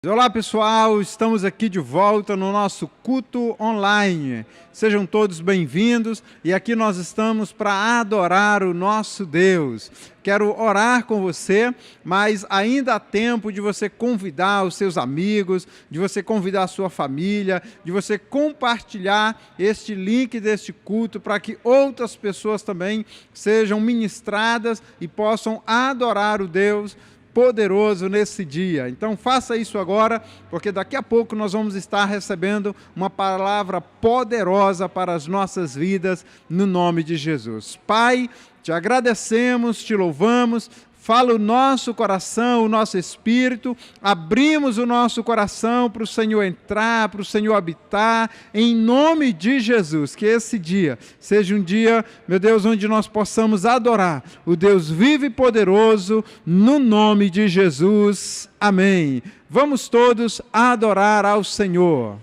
Olá pessoal, estamos aqui de volta no nosso culto online. Sejam todos bem-vindos e aqui nós estamos para adorar o nosso Deus. Quero orar com você, mas ainda há tempo de você convidar os seus amigos, de você convidar a sua família, de você compartilhar este link deste culto para que outras pessoas também sejam ministradas e possam adorar o Deus poderoso nesse dia. Então faça isso agora, porque daqui a pouco nós vamos estar recebendo uma palavra poderosa para as nossas vidas, no nome de Jesus. Pai, te agradecemos, te louvamos. Fala o nosso coração, o nosso espírito, abrimos o nosso coração para o Senhor entrar, para o Senhor habitar, em nome de Jesus. Que esse dia seja um dia, meu Deus, onde nós possamos adorar o Deus vivo e poderoso, no nome de Jesus. Amém. Vamos todos adorar ao Senhor.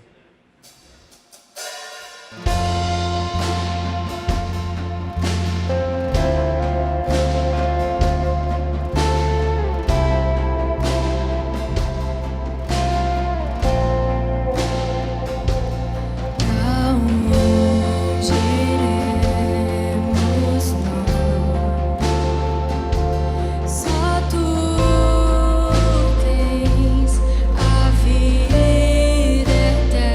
Só tu tens a vida eterna.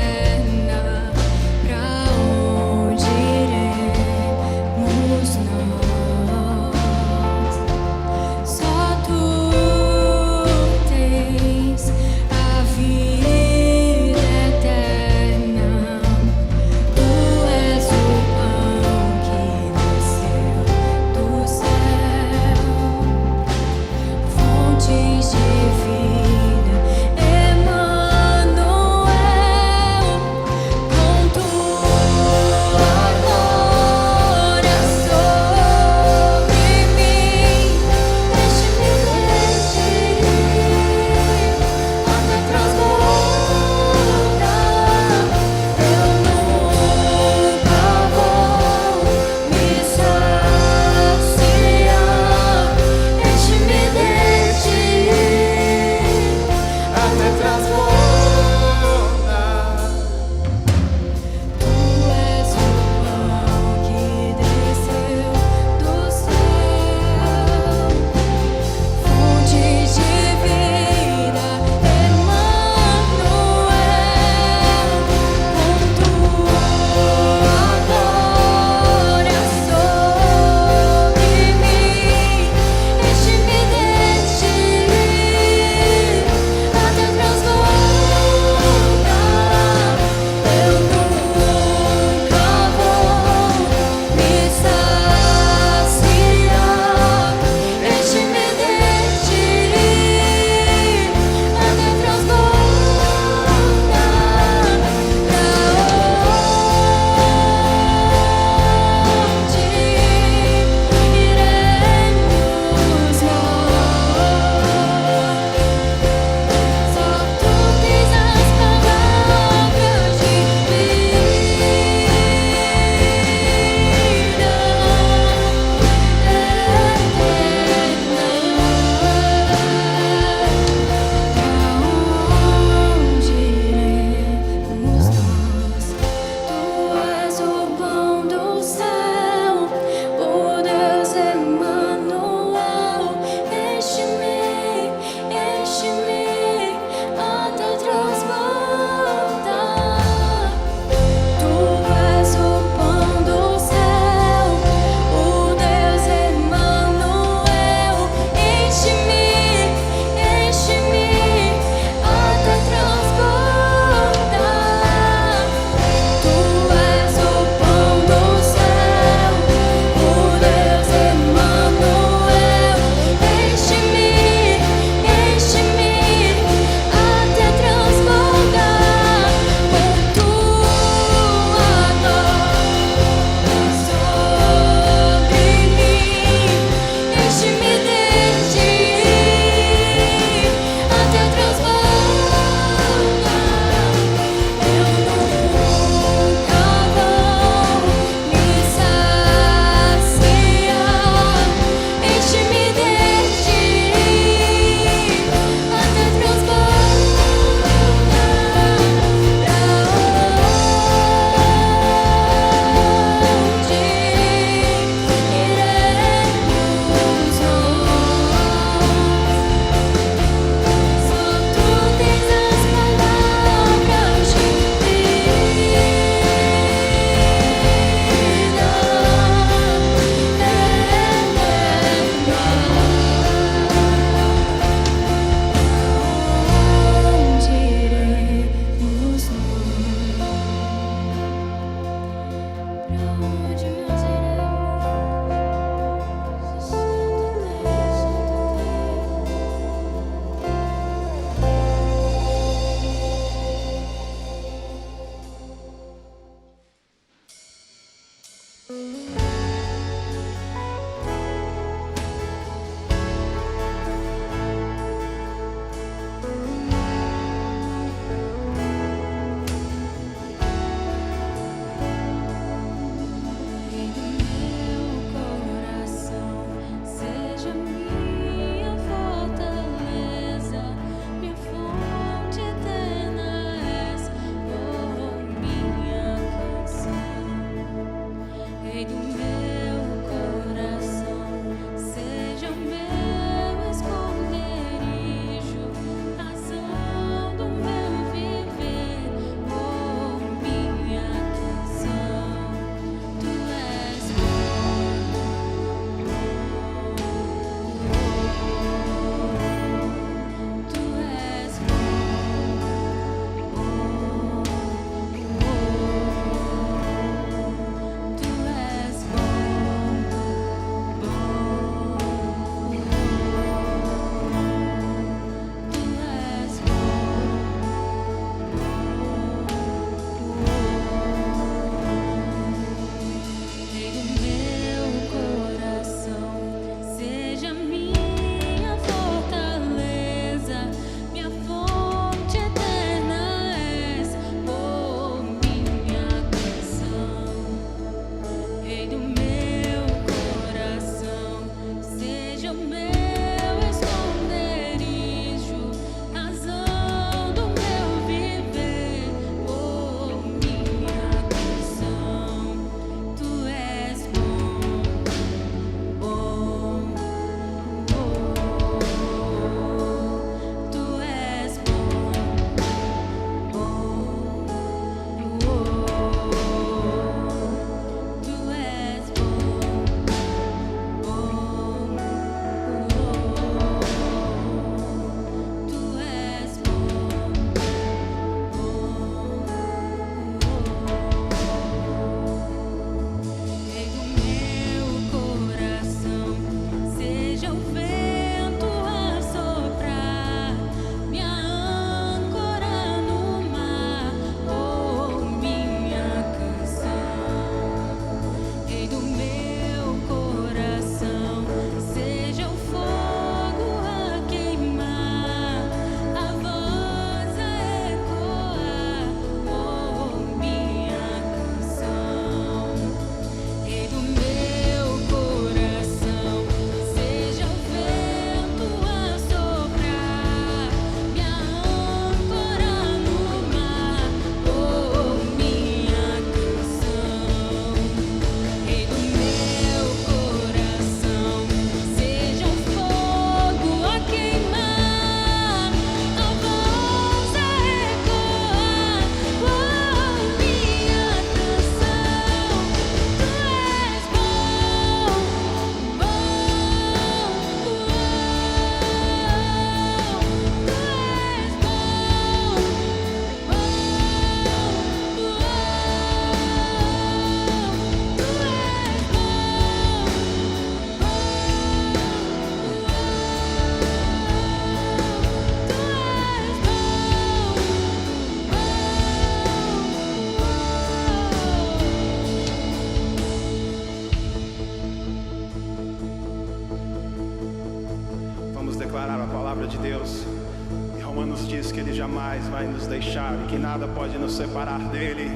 jamais vai nos deixar e que nada pode nos separar dele.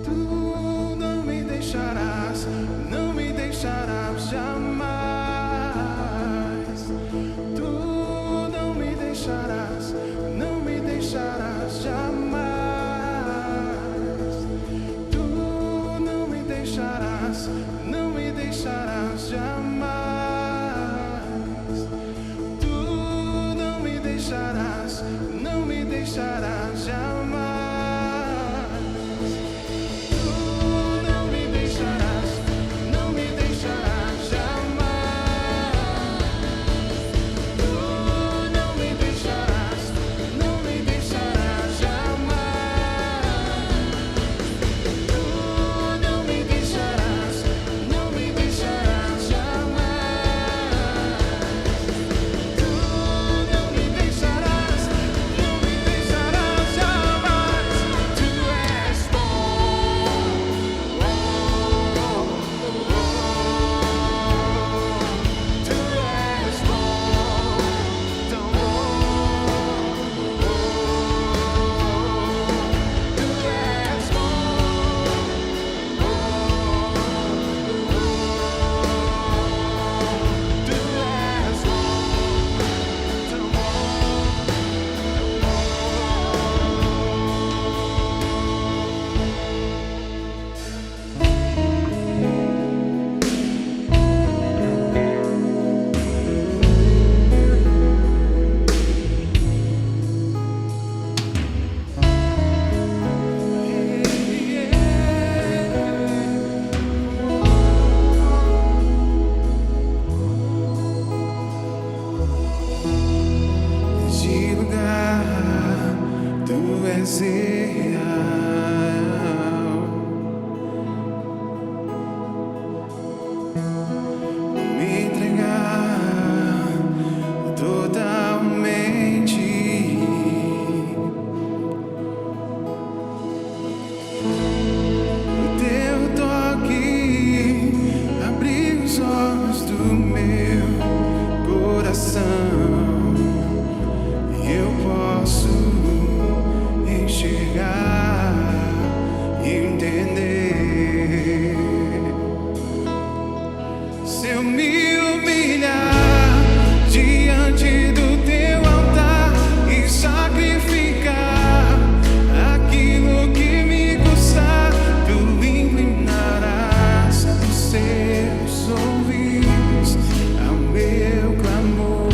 Tu não me deixarás, não me deixarás jamais. Tu não me deixarás, não me deixarás jamais. Tu não me deixarás, não me deixarás jamais. Tu não me deixarás, não me deixarás jamais. Tu não me deixarás, não me deixarás jamais. Tu não me deixarás, não me deixarás jamais. Tu não me deixarás, não me deixarás jamais. Tu não me deixarás, não me deixarás jamais. Tu és bom, tu és bom, tão bom. Tu és bom, tu és bom, tão Neste lugar, tu és real. Me entregar totalmente. O teu toque abriu os olhos do meu coração. Eu posso enxergar e entender. Se eu me humilhar diante do teu altar e sacrificar aquilo que me custar, tu inclinarás os seus ouvidos ao meu clamor.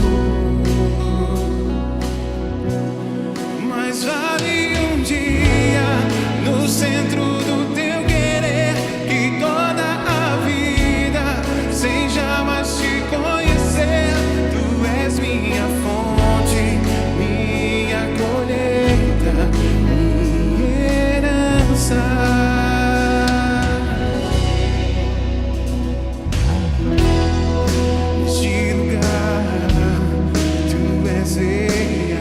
Mas vale um dia no centro do teu querer, que toda a vida sem jamais te conhecer. Tu és minha fonte, minha colheita, minha herança. Neste lugar, tu és real.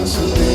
nosso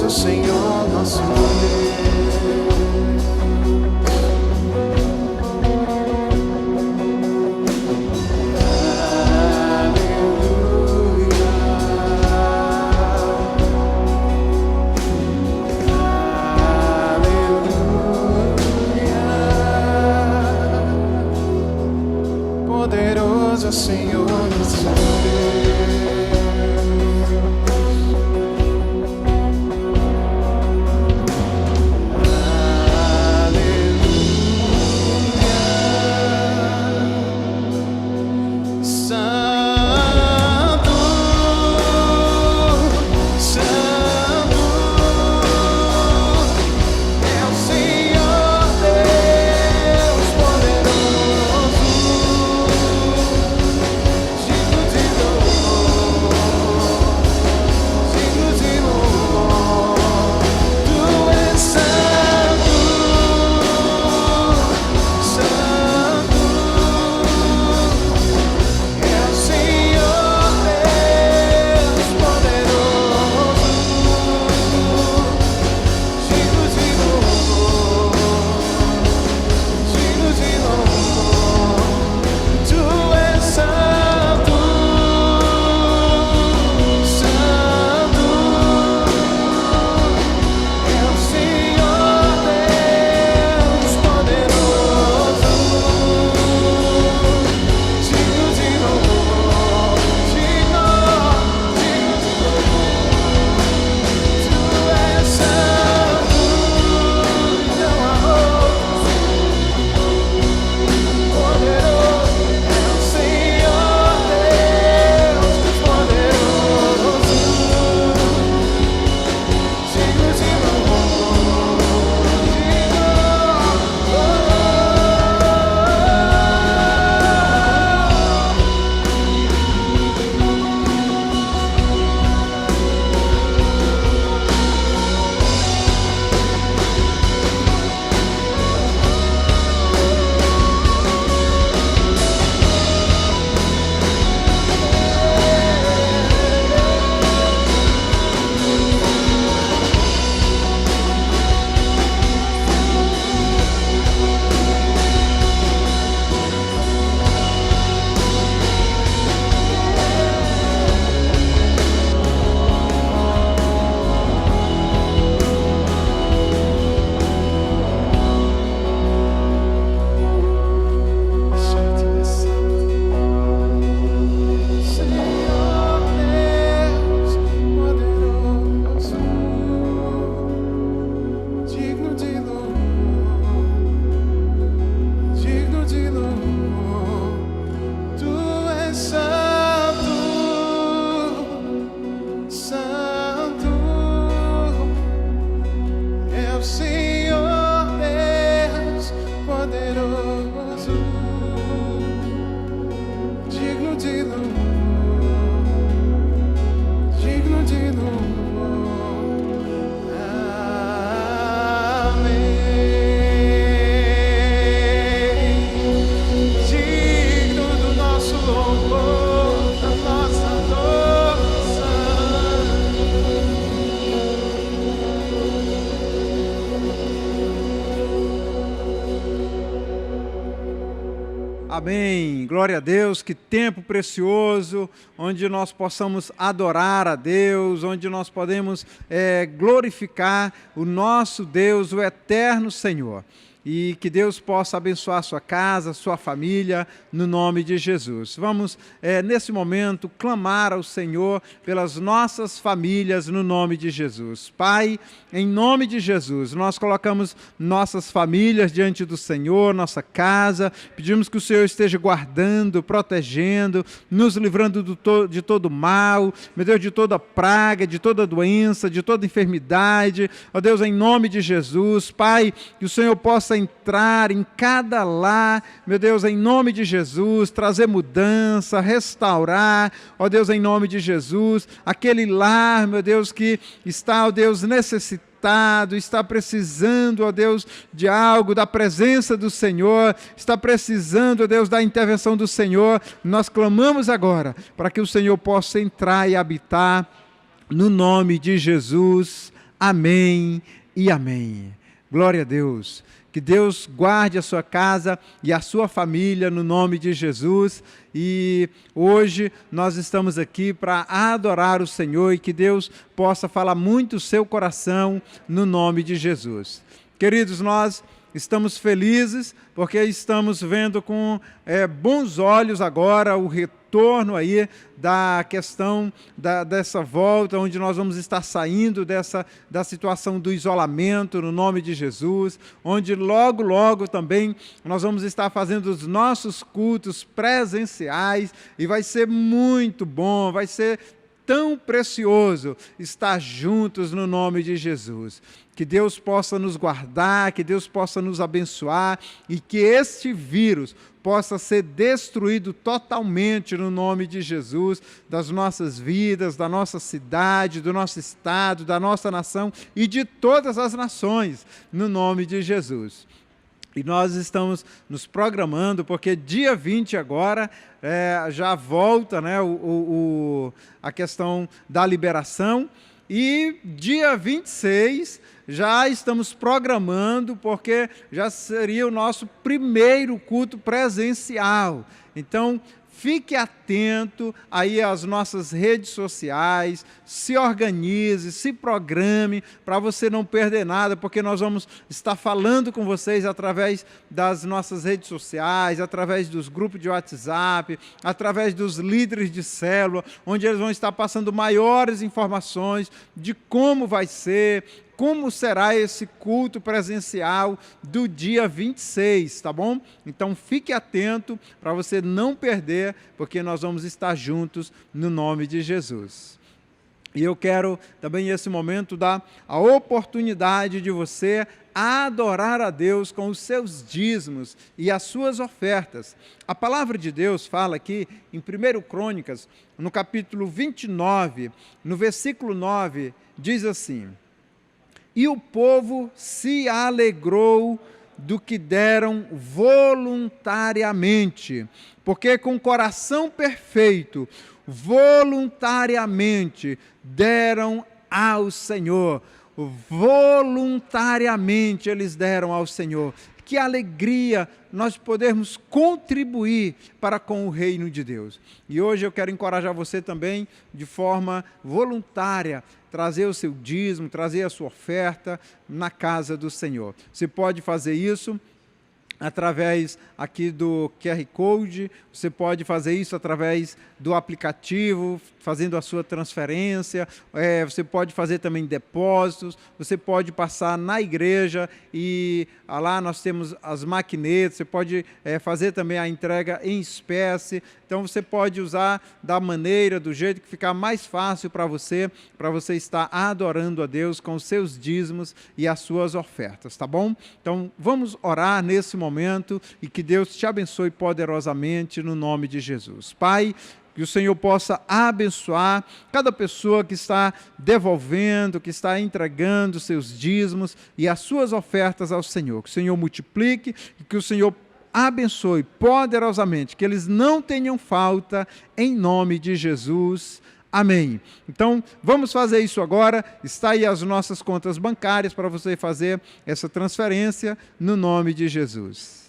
Senhor, nosso poderoso Senhor, nosso Deus. Amém. Glória a Deus. Que tempo precioso, onde nós possamos adorar a Deus, onde nós podemos glorificar o nosso Deus, o eterno Senhor. E que Deus possa abençoar a sua casa, a sua família, no nome de Jesus. Vamos, nesse momento, clamar ao Senhor pelas nossas famílias, no nome de Jesus. Pai, em nome de Jesus, nós colocamos nossas famílias diante do Senhor, nossa casa, pedimos que o Senhor esteja guardando, protegendo, nos livrando de todo mal, meu Deus, de toda praga, de toda doença, de toda enfermidade. Ó Deus, em nome de Jesus, Pai, que o Senhor possa entrar em cada lar, meu Deus, em nome de Jesus, trazer mudança, restaurar, ó Deus, em nome de Jesus, aquele lar, meu Deus, que está, ó Deus, necessitado, está precisando, ó Deus, de algo, da presença do Senhor, está precisando, ó Deus, da intervenção do Senhor. Nós clamamos agora para que o Senhor possa entrar e habitar no nome de Jesus. Amém e amém. Glória a Deus. Que Deus guarde a sua casa e a sua família no nome de Jesus. E hoje nós estamos aqui para adorar o Senhor e que Deus possa falar muito o seu coração no nome de Jesus. Queridos, nós estamos felizes porque estamos vendo com bons olhos agora o retorno aí da questão dessa volta, onde nós vamos estar saindo da situação do isolamento, no nome de Jesus, onde logo, logo também nós vamos estar fazendo os nossos cultos presenciais e vai ser muito bom, vai ser tão precioso estar juntos no nome de Jesus. Que Deus possa nos guardar, que Deus possa nos abençoar e que este vírus possa ser destruído totalmente no nome de Jesus, das nossas vidas, da nossa cidade, do nosso estado, da nossa nação e de todas as nações, no nome de Jesus. E nós estamos nos programando, porque dia 20 agora já volta, né, a questão da liberação, e dia 26 já estamos programando, porque já seria o nosso primeiro culto presencial. Então, fique atento aí às nossas redes sociais, se organize, se programe para você não perder nada, porque nós vamos estar falando com vocês através das nossas redes sociais, através dos grupos de WhatsApp, através dos líderes de célula, onde eles vão estar passando maiores informações de como vai ser, como será esse culto presencial do dia 26, tá bom? Então fique atento para você não perder, porque nós vamos estar juntos no nome de Jesus. E eu quero também nesse momento dar a oportunidade de você adorar a Deus com os seus dízimos e as suas ofertas. A palavra de Deus fala aqui em 1 Crônicas, no capítulo 29, no versículo 9, diz assim: e o povo se alegrou do que deram voluntariamente, porque com coração perfeito, voluntariamente deram ao Senhor. Voluntariamente eles deram ao Senhor. Que alegria nós podermos contribuir para com o reino de Deus. E hoje eu quero encorajar você também, de forma voluntária, trazer o seu dízimo, trazer a sua oferta na casa do Senhor. Você pode fazer isso através aqui do QR Code, você pode fazer isso através do aplicativo, fazendo a sua transferência, você pode fazer também depósitos, você pode passar na igreja e lá nós temos as maquinetas, você pode fazer também a entrega em espécie, então você pode usar da maneira, do jeito que ficar mais fácil para você estar adorando a Deus com os seus dízimos e as suas ofertas, tá bom? Então vamos orar nesse momento e que Deus te abençoe poderosamente no nome de Jesus. Pai, que o Senhor possa abençoar cada pessoa que está devolvendo, que está entregando seus dízimos e as suas ofertas ao Senhor. Que o Senhor multiplique e que o Senhor abençoe poderosamente, que eles não tenham falta, em nome de Jesus. Amém. Então, vamos fazer isso agora. Está aí as nossas contas bancárias para você fazer essa transferência no nome de Jesus.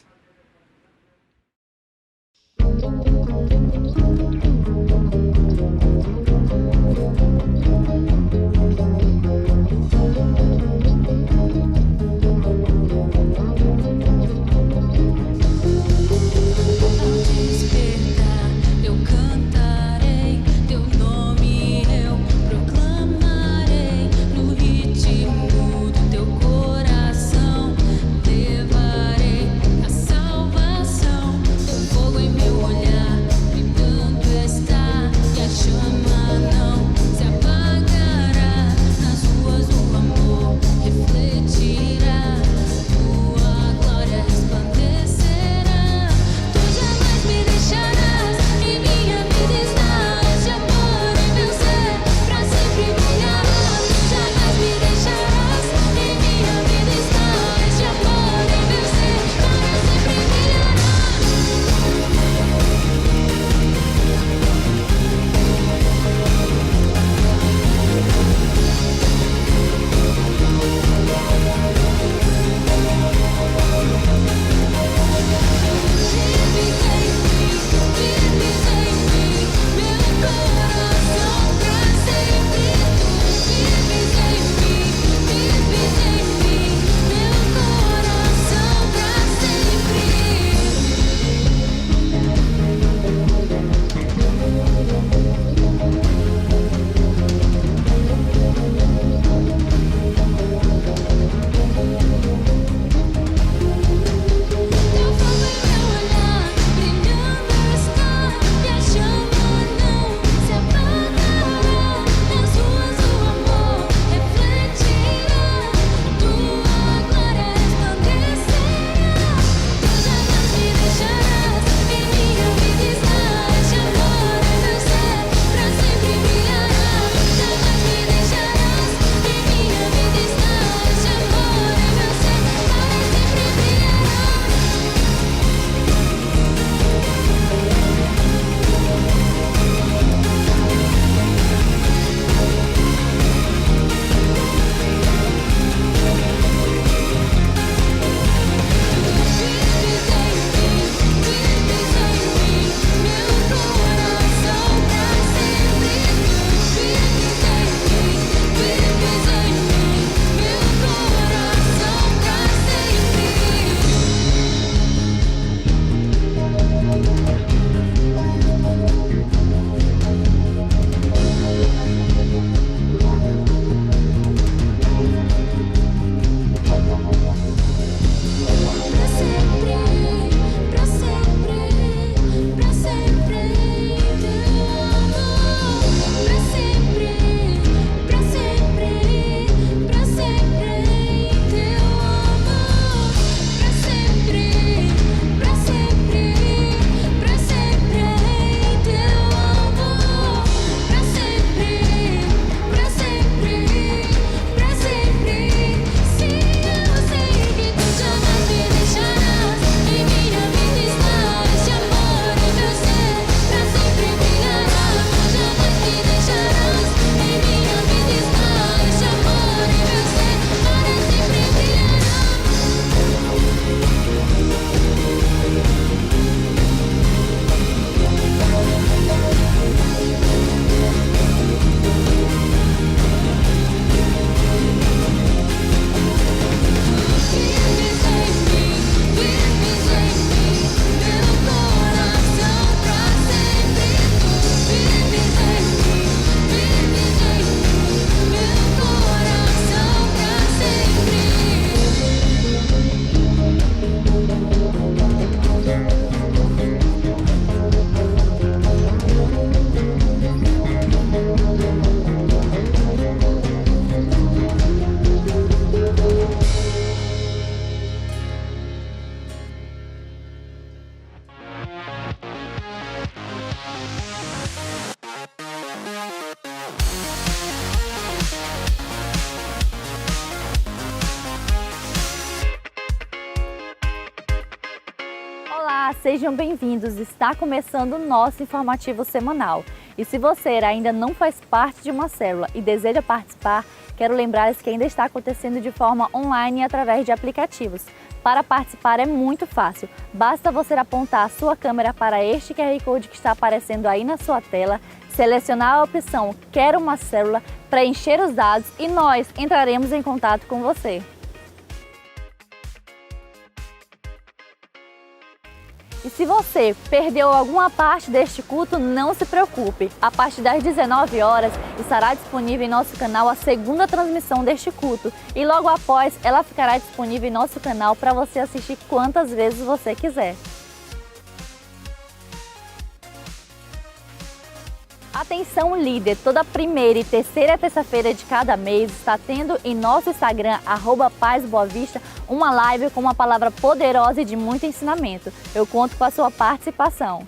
Olá, sejam bem-vindos. Está começando o nosso informativo semanal. E se você ainda não faz parte de uma célula e deseja participar, quero lembrar-lhes que ainda está acontecendo de forma online e através de aplicativos. Para participar é muito fácil. Basta você apontar a sua câmera para este QR Code que está aparecendo aí na sua tela, selecionar a opção Quero uma célula, preencher os dados e nós entraremos em contato com você. E se você perdeu alguma parte deste culto, não se preocupe. A partir das 19 horas estará disponível em nosso canal a segunda transmissão deste culto. E logo após, ela ficará disponível em nosso canal para você assistir quantas vezes você quiser. Atenção líder, toda primeira e terceira terça-feira de cada mês está tendo em nosso Instagram, @PazBoaVista, uma live com uma palavra poderosa e de muito ensinamento. Eu conto com a sua participação.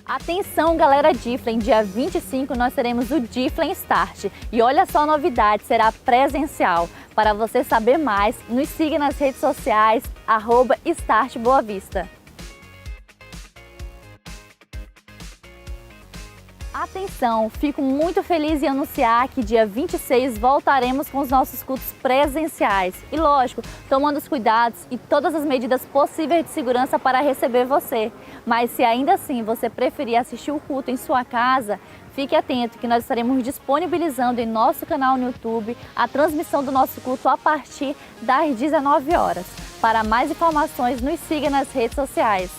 Atenção galera Difflin, dia 25 nós teremos o Difflin Start. E olha só a novidade, será presencial. Para você saber mais, nos siga nas redes sociais, @StartBoaVista. Atenção, fico muito feliz em anunciar que dia 26 voltaremos com os nossos cultos presenciais. E lógico, tomando os cuidados e todas as medidas possíveis de segurança para receber você. Mas se ainda assim você preferir assistir o culto em sua casa, fique atento que nós estaremos disponibilizando em nosso canal no YouTube a transmissão do nosso culto a partir das 19 horas. Para mais informações, nos siga nas redes sociais.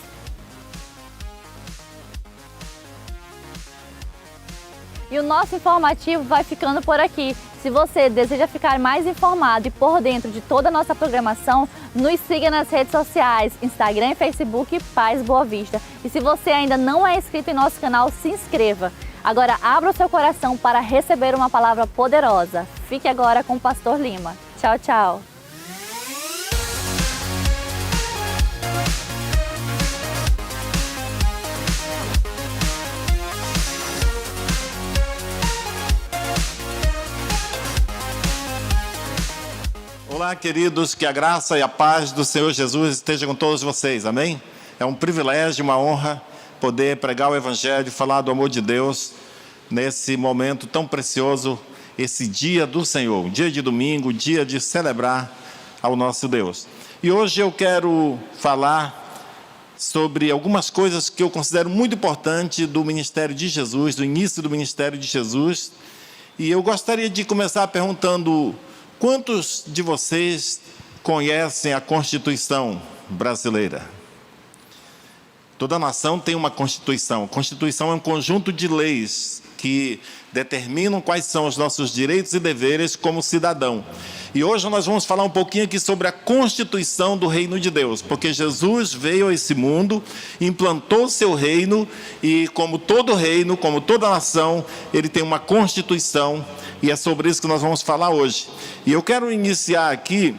E o nosso informativo vai ficando por aqui. Se você deseja ficar mais informado e por dentro de toda a nossa programação, nos siga nas redes sociais, Instagram e Facebook, Paz Boa Vista. E se você ainda não é inscrito em nosso canal, se inscreva. Agora abra o seu coração para receber uma palavra poderosa. Fique agora com o Pastor Lima. Tchau, tchau. Olá, queridos, que a graça e a paz do Senhor Jesus esteja com todos vocês, amém? É um privilégio, uma honra poder pregar o Evangelho, falar do amor de Deus nesse momento tão precioso, esse dia do Senhor, dia de domingo, dia de celebrar ao nosso Deus. E hoje eu quero falar sobre algumas coisas que eu considero muito importantes do ministério de Jesus, do início do ministério de Jesus. E eu gostaria de começar perguntando: quantos de vocês conhecem a Constituição brasileira? Toda nação tem uma Constituição. A Constituição é um conjunto de leis que determinam quais são os nossos direitos e deveres como cidadão. E hoje nós vamos falar um pouquinho aqui sobre a Constituição do Reino de Deus, porque Jesus veio a esse mundo, implantou o seu reino e, como todo reino, como toda nação, ele tem uma Constituição, e é sobre isso que nós vamos falar hoje. E eu quero iniciar aqui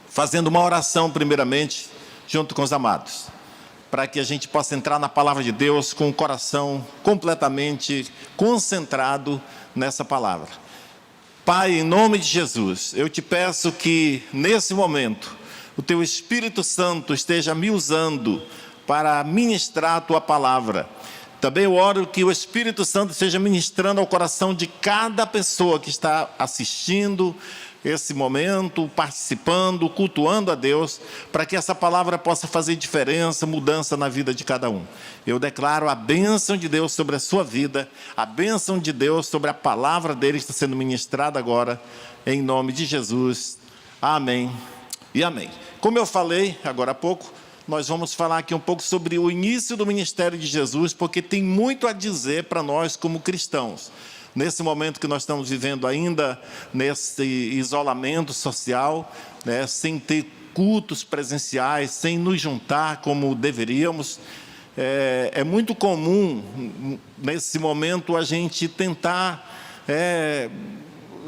fazendo uma oração, primeiramente, junto com os amados, para que a gente possa entrar na palavra de Deus com o coração completamente concentrado nessa palavra. Pai, em nome de Jesus, eu te peço que, nesse momento, o Teu Espírito Santo esteja me usando para ministrar a Tua palavra. Também eu oro que o Espírito Santo esteja ministrando ao coração de cada pessoa que está assistindo esse momento, participando, cultuando a Deus, para que essa palavra possa fazer diferença, mudança na vida de cada um. Eu declaro a bênção de Deus sobre a sua vida, a bênção de Deus sobre a palavra dele que está sendo ministrada agora, em nome de Jesus. Amém e amém. Como eu falei agora há pouco, nós vamos falar aqui um pouco sobre o início do ministério de Jesus, porque tem muito a dizer para nós como cristãos. Nesse momento que nós estamos vivendo ainda, nesse isolamento social, né, sem ter cultos presenciais, sem nos juntar como deveríamos, é muito comum, nesse momento, a gente tentar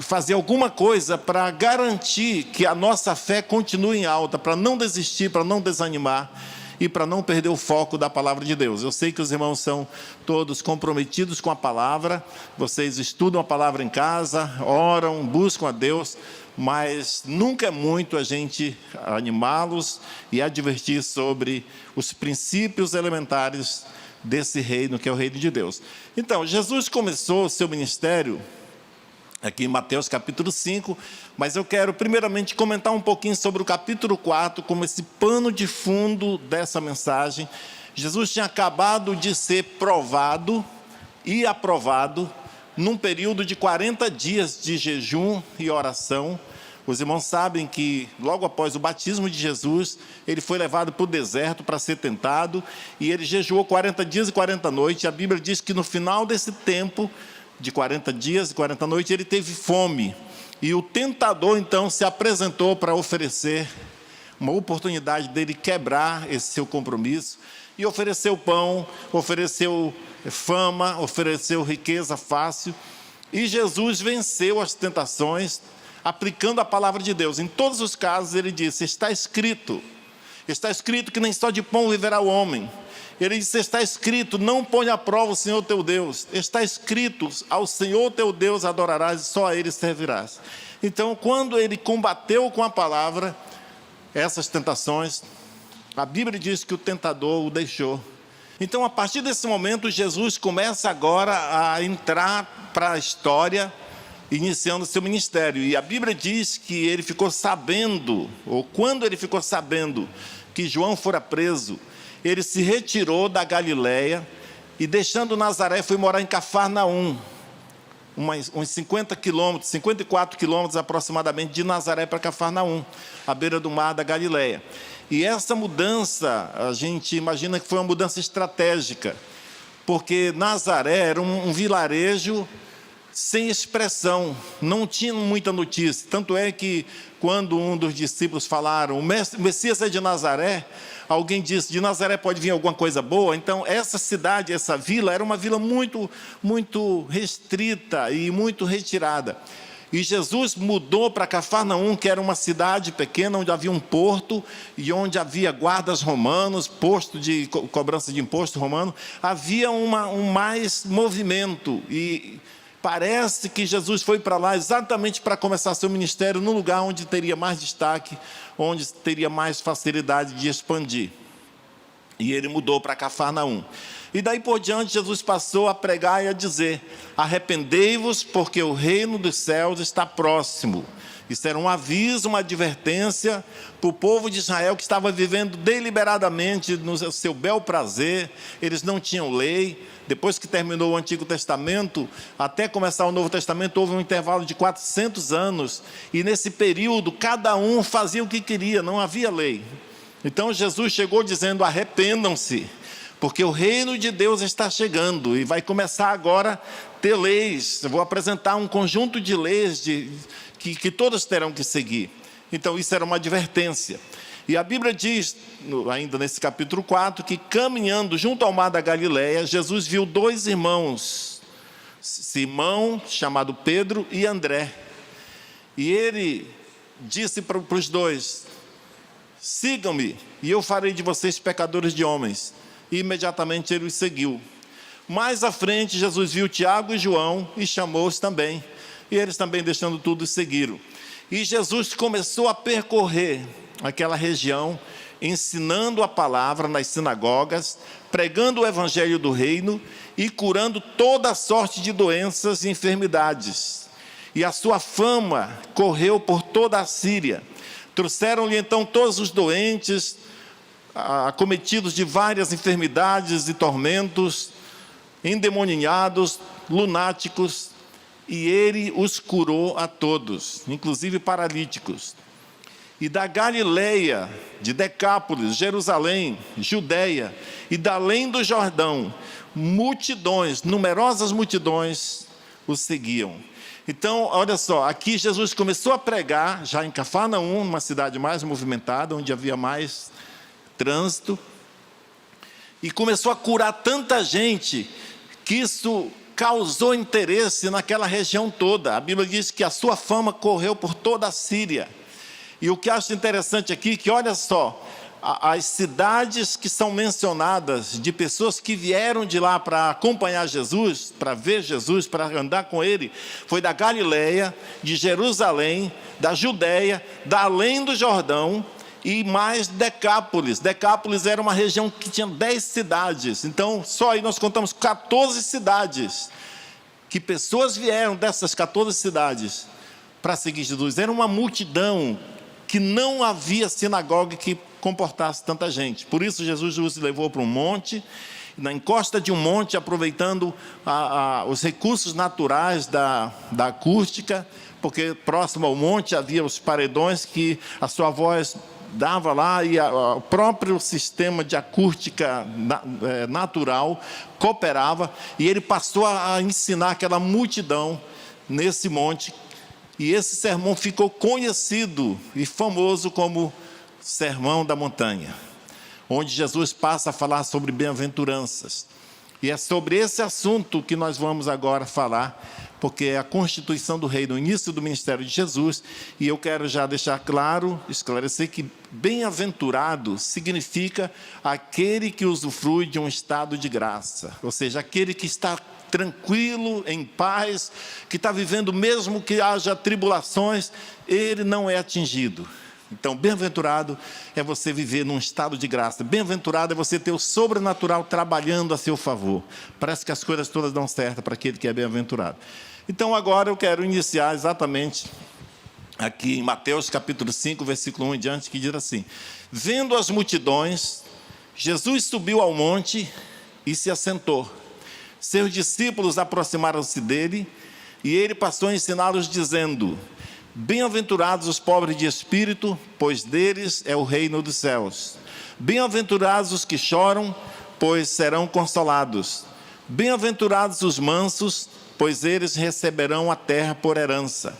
fazer alguma coisa para garantir que a nossa fé continue em alta, para não desistir, para não desanimar e para não perder o foco da palavra de Deus. Eu sei que os irmãos são todos comprometidos com a palavra, vocês estudam a palavra em casa, oram, buscam a Deus, mas nunca é muito a gente animá-los e advertir sobre os princípios elementares desse reino, que é o reino de Deus. Então, Jesus começou o seu ministério aqui em Mateus capítulo 5, mas eu quero primeiramente comentar um pouquinho sobre o capítulo 4, como esse pano de fundo dessa mensagem. Jesus tinha acabado de ser provado e aprovado num período de 40 dias de jejum e oração. Os irmãos sabem que logo após o batismo de Jesus, ele foi levado para o deserto para ser tentado, e ele jejuou 40 dias e 40 noites. A Bíblia diz que no final desse tempo, de 40 dias e 40 noites, ele teve fome. E o tentador então se apresentou para oferecer uma oportunidade dele quebrar esse seu compromisso, e ofereceu pão, ofereceu fama, ofereceu riqueza fácil. E Jesus venceu as tentações aplicando a palavra de Deus. Em todos os casos ele disse: está escrito que nem só de pão viverá o homem. Ele disse: está escrito, não ponha à prova o Senhor teu Deus. Está escrito, ao Senhor teu Deus adorarás e só a Ele servirás. Então, quando ele combateu com a palavra essas tentações, a Bíblia diz que o tentador o deixou. Então, a partir desse momento, Jesus começa agora a entrar para a história, iniciando seu ministério. E a Bíblia diz que ele ficou sabendo, ou quando ele ficou sabendo que João fora preso, ele se retirou da Galileia e, deixando Nazaré, foi morar em Cafarnaum, uns 50 quilômetros, 54 quilômetros aproximadamente de Nazaré para Cafarnaum, à beira do mar da Galileia. E essa mudança, a gente imagina que foi uma mudança estratégica, porque Nazaré era um vilarejo sem expressão, não tinha muita notícia. Tanto é que, quando um dos discípulos falaram: o Messias é de Nazaré, alguém disse: de Nazaré pode vir alguma coisa boa? Então, essa cidade, essa vila, era uma vila muito, muito restrita e muito retirada. E Jesus mudou para Cafarnaum, que era uma cidade pequena, onde havia um porto e onde havia guardas romanos, posto de cobrança de imposto romano. Havia um mais movimento, e parece que Jesus foi para lá exatamente para começar seu ministério no lugar onde teria mais destaque, onde teria mais facilidade de expandir. E ele mudou para Cafarnaum. E daí por diante, Jesus passou a pregar e a dizer: arrependei-vos, porque o reino dos céus está próximo. Isso era um aviso, uma advertência para o povo de Israel, que estava vivendo deliberadamente no seu bel prazer. Eles não tinham lei. Depois que terminou o Antigo Testamento, até começar o Novo Testamento, houve um intervalo de 400 anos. E nesse período, cada um fazia o que queria, não havia lei. Então Jesus chegou dizendo: arrependam-se, porque o reino de Deus está chegando e vai começar agora a ter leis. Eu vou apresentar um conjunto de leis que todos terão que seguir. Então, isso era uma advertência. E a Bíblia diz, ainda nesse capítulo 4, que caminhando junto ao mar da Galileia, Jesus viu dois irmãos, Simão, chamado Pedro, e André. E ele disse para os dois: sigam-me, e eu farei de vocês pecadores de homens. E imediatamente ele os seguiu. Mais à frente, Jesus viu Tiago e João e chamou-os também. E eles também, deixando tudo, os seguiram. E Jesus começou a percorrer aquela região, ensinando a palavra nas sinagogas, pregando o evangelho do reino e curando toda a sorte de doenças e enfermidades. E a sua fama correu por toda a Síria. Trouxeram-lhe então todos os doentes, acometidos de várias enfermidades e tormentos, endemoniados, lunáticos, e ele os curou a todos, inclusive paralíticos. E da Galileia, de Decápolis, Jerusalém, Judeia e da além do Jordão, multidões, numerosas multidões o seguiam. Então, olha só, aqui Jesus começou a pregar, já em Cafarnaum, uma cidade mais movimentada, onde havia mais trânsito, e começou a curar tanta gente, que isso causou interesse naquela região toda. A Bíblia diz que a sua fama correu por toda a Síria. E o que acho interessante aqui, que olha só, as cidades que são mencionadas, de pessoas que vieram de lá para acompanhar Jesus, para ver Jesus, para andar com Ele, foi da Galileia, de Jerusalém, da Judéia, da além do Jordão, e mais Decápolis. Decápolis era uma região que tinha 10 cidades. Então, só aí nós contamos 14 cidades, que pessoas vieram dessas 14 cidades para seguir Jesus. Era uma multidão que não havia sinagoga que comportasse tanta gente. Por isso, Jesus os levou para um monte, na encosta de um monte, aproveitando os recursos naturais da acústica, porque próximo ao monte havia os paredões que a sua voz dava lá, e o próprio sistema de acústica natural cooperava, e ele passou a ensinar aquela multidão nesse monte, e esse sermão ficou conhecido e famoso como Sermão da Montanha, onde Jesus passa a falar sobre bem-aventuranças. E é sobre esse assunto que nós vamos agora falar, porque é a constituição do reino, o início do ministério de Jesus, e eu quero já deixar claro, esclarecer que bem-aventurado significa aquele que usufrui de um estado de graça, ou seja, aquele que está tranquilo, em paz, que está vivendo, mesmo que haja tribulações, ele não é atingido. Então, bem-aventurado é você viver num estado de graça. Bem-aventurado é você ter o sobrenatural trabalhando a seu favor. Parece que as coisas todas dão certo para aquele que é bem-aventurado. Então, agora eu quero iniciar exatamente aqui em Mateus capítulo 5, versículo 1 em diante, que diz assim: vendo as multidões, Jesus subiu ao monte e se assentou. Seus discípulos aproximaram-se dele e ele passou a ensiná-los dizendo: bem-aventurados os pobres de espírito, pois deles é o reino dos céus. Bem-aventurados os que choram, pois serão consolados. Bem-aventurados os mansos, pois eles receberão a terra por herança.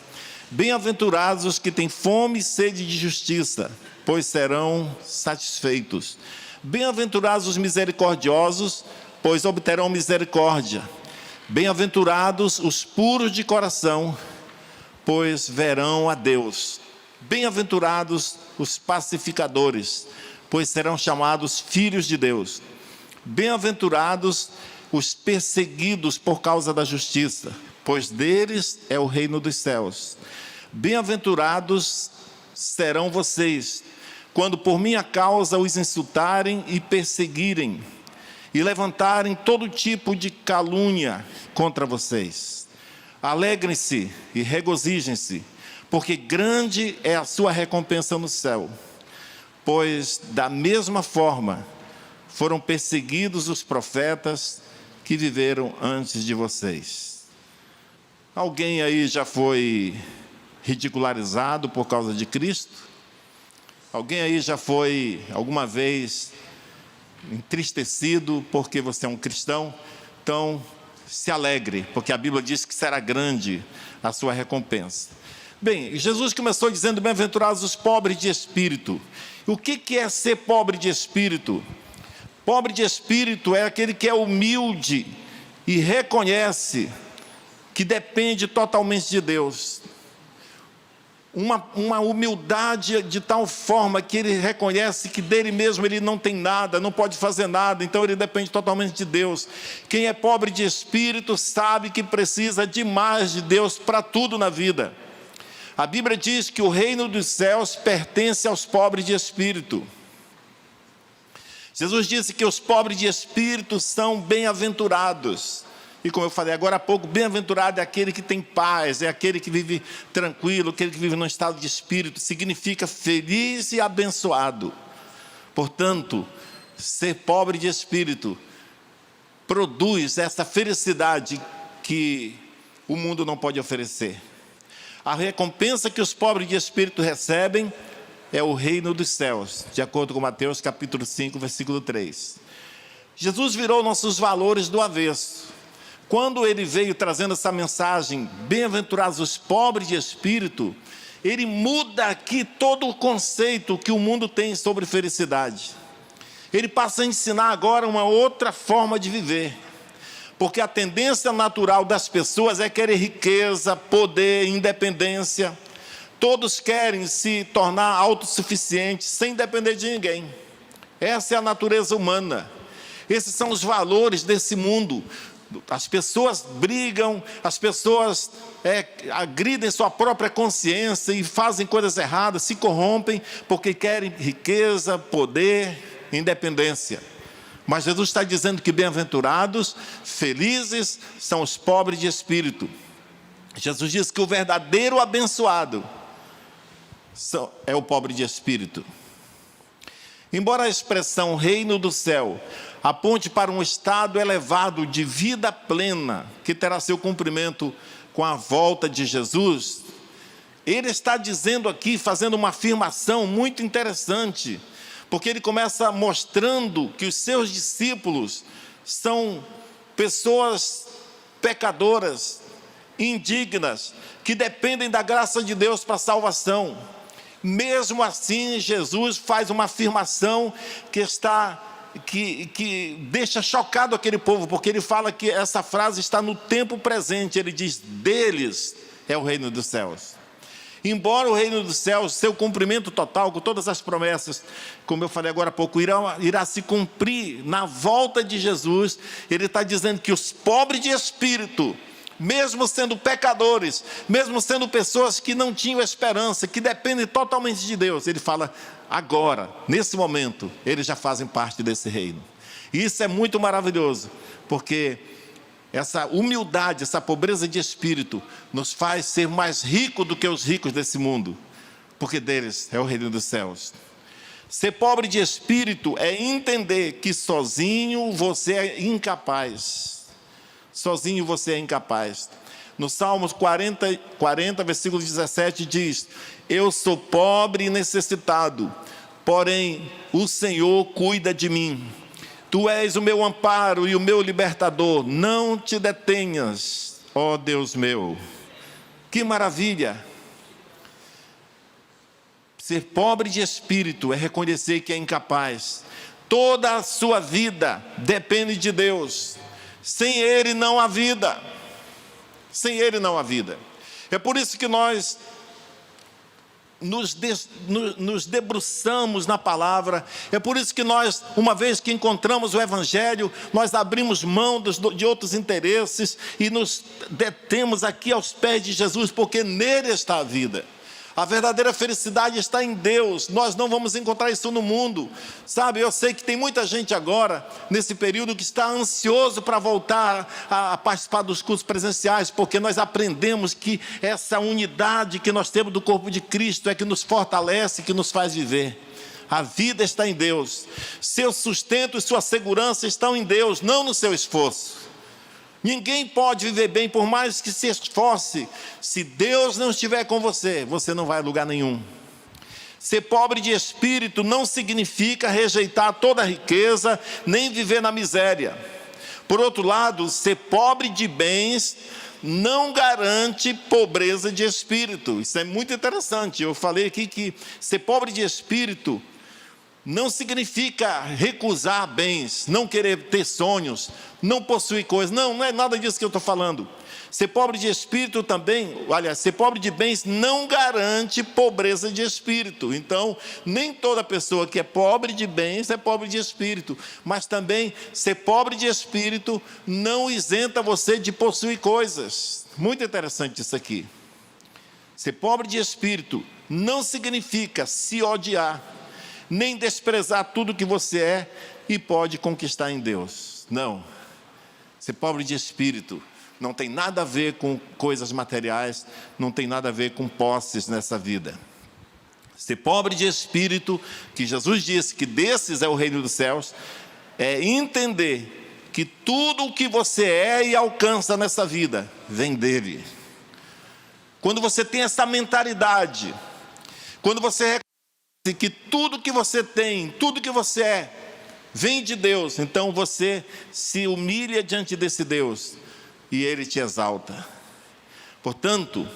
Bem-aventurados os que têm fome e sede de justiça, pois serão satisfeitos. Bem-aventurados os misericordiosos, pois obterão misericórdia. Bem-aventurados os puros de coração, pois verão a Deus. Bem-aventurados os pacificadores, pois serão chamados filhos de Deus. Bem-aventurados os perseguidos por causa da justiça, pois deles é o reino dos céus. Bem-aventurados serão vocês, quando por minha causa os insultarem e perseguirem, e levantarem todo tipo de calúnia contra vocês. Alegrem-se e regozijem-se, porque grande é a sua recompensa no céu. Pois, da mesma forma, foram perseguidos os profetas que viveram antes de vocês. Alguém aí já foi ridicularizado por causa de Cristo? Alguém aí já foi, alguma vez, entristecido porque você é um cristão? Então, se alegre, porque a Bíblia diz que será grande a sua recompensa. Bem, Jesus começou dizendo: bem-aventurados os pobres de espírito. O que é ser pobre de espírito? Pobre de espírito é aquele que é humilde e reconhece que depende totalmente de Deus. Uma humildade de tal forma que ele reconhece que dele mesmo ele não tem nada, não pode fazer nada, então ele depende totalmente de Deus. Quem é pobre de espírito sabe que precisa demais de Deus para tudo na vida. A Bíblia diz que o reino dos céus pertence aos pobres de espírito. Jesus disse que os pobres de espírito são bem-aventurados. E como eu falei agora há pouco, bem-aventurado é aquele que tem paz, é aquele que vive tranquilo, aquele que vive num estado de espírito, significa feliz e abençoado. Portanto, ser pobre de espírito produz essa felicidade que o mundo não pode oferecer. A recompensa que os pobres de espírito recebem é o reino dos céus, de acordo com Mateus capítulo 5, versículo 3. Jesus virou nossos valores do avesso. Quando ele veio trazendo essa mensagem, bem-aventurados os pobres de espírito, ele muda aqui todo o conceito que o mundo tem sobre felicidade. Ele passa a ensinar agora uma outra forma de viver. Porque a tendência natural das pessoas é querer riqueza, poder, independência. Todos querem se tornar autossuficientes, sem depender de ninguém. Essa é a natureza humana. Esses são os valores desse mundo. As pessoas brigam, as pessoas agridem sua própria consciência e fazem coisas erradas, se corrompem porque querem riqueza, poder, independência. Mas Jesus está dizendo que bem-aventurados, felizes são os pobres de espírito. Jesus diz que o verdadeiro abençoado é o pobre de espírito. Embora a expressão reino do céu aponte para um estado elevado de vida plena, que terá seu cumprimento com a volta de Jesus, ele está dizendo aqui, fazendo uma afirmação muito interessante, porque ele começa mostrando que os seus discípulos são pessoas pecadoras, indignas, que dependem da graça de Deus para a salvação. Mesmo assim, Jesus faz uma afirmação que deixa chocado aquele povo, porque ele fala que essa frase está no tempo presente. Ele diz: deles é o reino dos céus. Embora o reino dos céus, seu cumprimento total, com todas as promessas, como eu falei agora há pouco, irá se cumprir na volta de Jesus, ele está dizendo que os pobres de espírito, mesmo sendo pecadores, mesmo sendo pessoas que não tinham esperança, que dependem totalmente de Deus, ele fala, agora, nesse momento, eles já fazem parte desse reino. E isso é muito maravilhoso, porque essa humildade, essa pobreza de espírito, nos faz ser mais ricos do que os ricos desse mundo, porque deles é o reino dos céus. Ser pobre de espírito é entender que sozinho você é incapaz. Sozinho você é incapaz. No Salmos 40, versículo 17 diz: eu sou pobre e necessitado, porém o Senhor cuida de mim. Tu és o meu amparo e o meu libertador, não te detenhas, ó Deus meu. Que maravilha! Ser pobre de espírito é reconhecer que é incapaz. Toda a sua vida depende de Deus. Sem Ele não há vida. Sem Ele não há vida. É por isso que nós nos debruçamos na palavra. É por isso que nós, uma vez que encontramos o Evangelho, nós abrimos mão de outros interesses e nos detemos aqui aos pés de Jesus, porque nele está a vida. A verdadeira felicidade está em Deus. Nós não vamos encontrar isso no mundo. Sabe, eu sei que tem muita gente agora, nesse período, que está ansioso para voltar a participar dos cultos presenciais, porque nós aprendemos que essa unidade que nós temos do corpo de Cristo é que nos fortalece, que nos faz viver. A vida está em Deus. Seu sustento e sua segurança estão em Deus, não no seu esforço. Ninguém pode viver bem por mais que se esforce. Se Deus não estiver com você, você não vai a lugar nenhum. Ser pobre de espírito não significa rejeitar toda a riqueza, nem viver na miséria. Por outro lado, ser pobre de bens não garante pobreza de espírito. Isso é muito interessante. Eu falei aqui que ser pobre de espírito não significa recusar bens, não querer ter sonhos, não possuir coisas. Não é nada disso que eu estou falando. Ser pobre de espírito também, aliás, ser pobre de bens não garante pobreza de espírito. Então, nem toda pessoa que é pobre de bens é pobre de espírito. Mas também, ser pobre de espírito não isenta você de possuir coisas. Muito interessante isso aqui. Ser pobre de espírito não significa se odiar, nem desprezar tudo que você é e pode conquistar em Deus. Não. Ser pobre de espírito não tem nada a ver com coisas materiais, não tem nada a ver com posses nessa vida. Ser pobre de espírito, que Jesus disse que desses é o reino dos céus, é entender que tudo o que você é e alcança nessa vida vem dele. Quando você tem essa mentalidade, quando você que tudo que você tem, tudo que você é, vem de Deus, então você se humilha diante desse Deus e Ele te exalta. Portanto,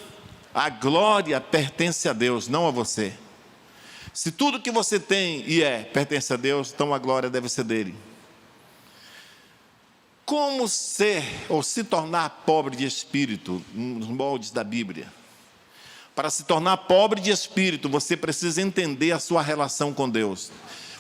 a glória pertence a Deus, não a você. Se tudo que você tem e pertence a Deus, então a glória deve ser dele. Como ser ou se tornar pobre de espírito nos moldes da Bíblia? Para se tornar pobre de espírito, você precisa entender a sua relação com Deus.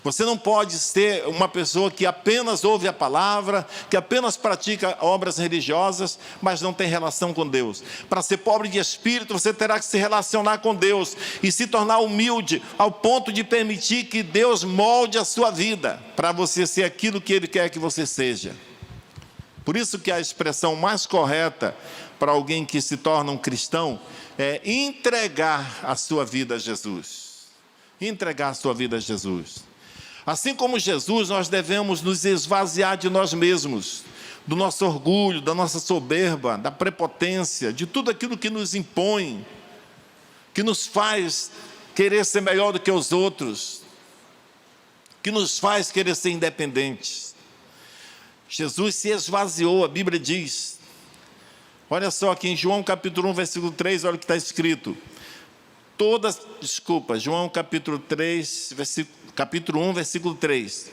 Você não pode ser uma pessoa que apenas ouve a palavra, que apenas pratica obras religiosas, mas não tem relação com Deus. Para ser pobre de espírito, você terá que se relacionar com Deus e se tornar humilde ao ponto de permitir que Deus molde a sua vida para você ser aquilo que Ele quer que você seja. Por isso que a expressão mais correta para alguém que se torna um cristão é entregar a sua vida a Jesus. Entregar a sua vida a Jesus. Assim como Jesus, nós devemos nos esvaziar de nós mesmos, do nosso orgulho, da nossa soberba, da prepotência, de tudo aquilo que nos impõe, que nos faz querer ser melhor do que os outros, que nos faz querer ser independentes. Jesus se esvaziou, a Bíblia diz. Olha só aqui em João capítulo 1, versículo 3, olha o que está escrito. João capítulo 1, versículo 3.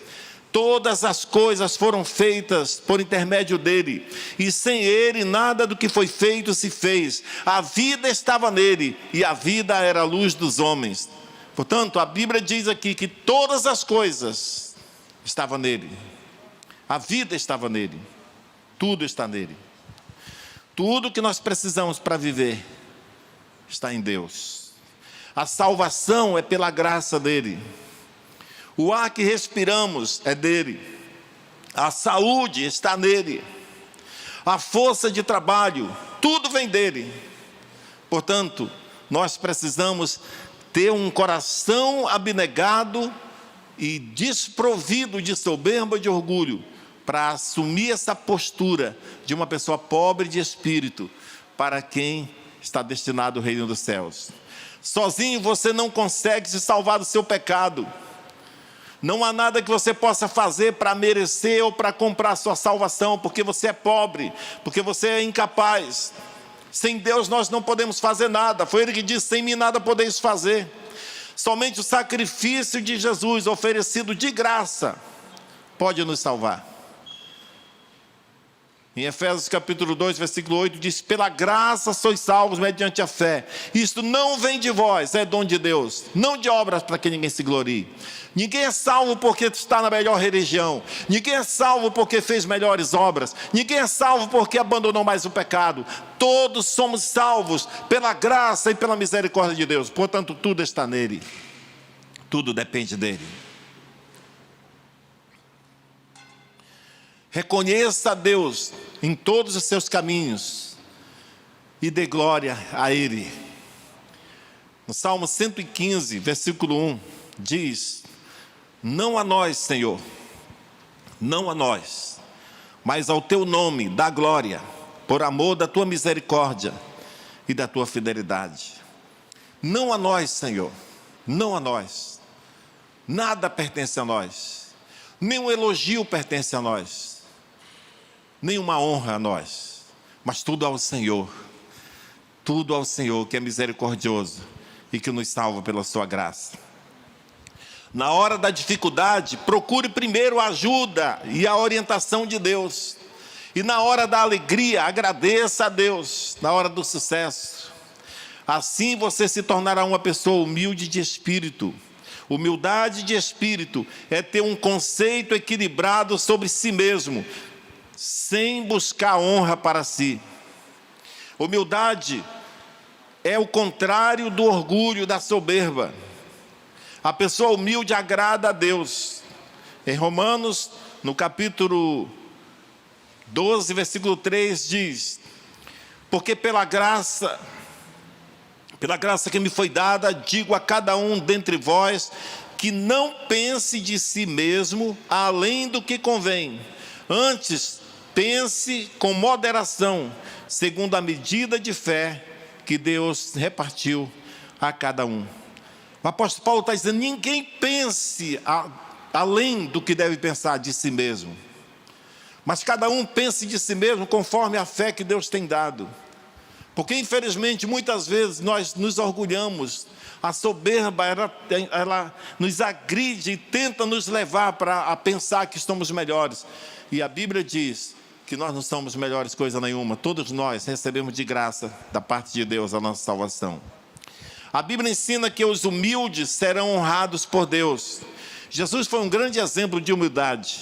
Todas as coisas foram feitas por intermédio dele, e sem ele nada do que foi feito se fez. A vida estava nele, e a vida era a luz dos homens. Portanto, a Bíblia diz aqui que todas as coisas estavam nele. A vida estava nele. Tudo está nele. Tudo que nós precisamos para viver está em Deus. A salvação é pela graça dele. O ar que respiramos é dele. A saúde está nele. A força de trabalho, tudo vem dele. Portanto, nós precisamos ter um coração abnegado e desprovido de soberba e de orgulho, para assumir essa postura de uma pessoa pobre de espírito, para quem está destinado ao reino dos céus. Sozinho você não consegue se salvar do seu pecado. Não há nada que você possa fazer para merecer ou para comprar a sua salvação, porque você é pobre, porque você é incapaz. Sem Deus nós não podemos fazer nada. Foi Ele que disse: sem mim nada podeis fazer. Somente o sacrifício de Jesus, oferecido de graça, pode nos salvar. Em Efésios capítulo 2, versículo 8, diz: pela graça sois salvos mediante a fé. Isto não vem de vós, é dom de Deus, não de obras para que ninguém se glorie. Ninguém é salvo porque está na melhor religião. Ninguém é salvo porque fez melhores obras. Ninguém é salvo porque abandonou mais o pecado. Todos somos salvos pela graça e pela misericórdia de Deus. Portanto, tudo está nele. Tudo depende dele. Reconheça a Deus em todos os seus caminhos e dê glória a Ele. No Salmo 115, versículo 1, diz: não a nós, Senhor, não a nós, mas ao Teu nome dá glória, por amor da Tua misericórdia e da Tua fidelidade. Não a nós, Senhor, não a nós. Nada pertence a nós. Nenhum elogio pertence a nós. Nenhuma honra a nós, mas tudo ao Senhor. Tudo ao Senhor, que é misericordioso e que nos salva pela sua graça. Na hora da dificuldade, procure primeiro a ajuda e a orientação de Deus. E na hora da alegria, agradeça a Deus. Na hora do sucesso, assim você se tornará uma pessoa humilde de espírito. Humildade de espírito é ter um conceito equilibrado sobre si mesmo, sem buscar honra para si. Humildade é o contrário do orgulho, da soberba. A pessoa humilde agrada a Deus. Em Romanos, no capítulo 12, versículo 3, diz: porque pela graça que me foi dada, digo a cada um dentre vós, que não pense de si mesmo além do que convém. Antes, pense com moderação, segundo a medida de fé que Deus repartiu a cada um. O apóstolo Paulo está dizendo: ninguém pense além do que deve pensar de si mesmo, mas cada um pense de si mesmo conforme a fé que Deus tem dado. Porque infelizmente muitas vezes nós nos orgulhamos, a soberba ela nos agride e tenta nos levar a pensar que estamos melhores. E a Bíblia diz que nós não somos melhores coisa nenhuma. Todos nós recebemos de graça da parte de Deus a nossa salvação. A Bíblia ensina que os humildes serão honrados por Deus. Jesus foi um grande exemplo de humildade.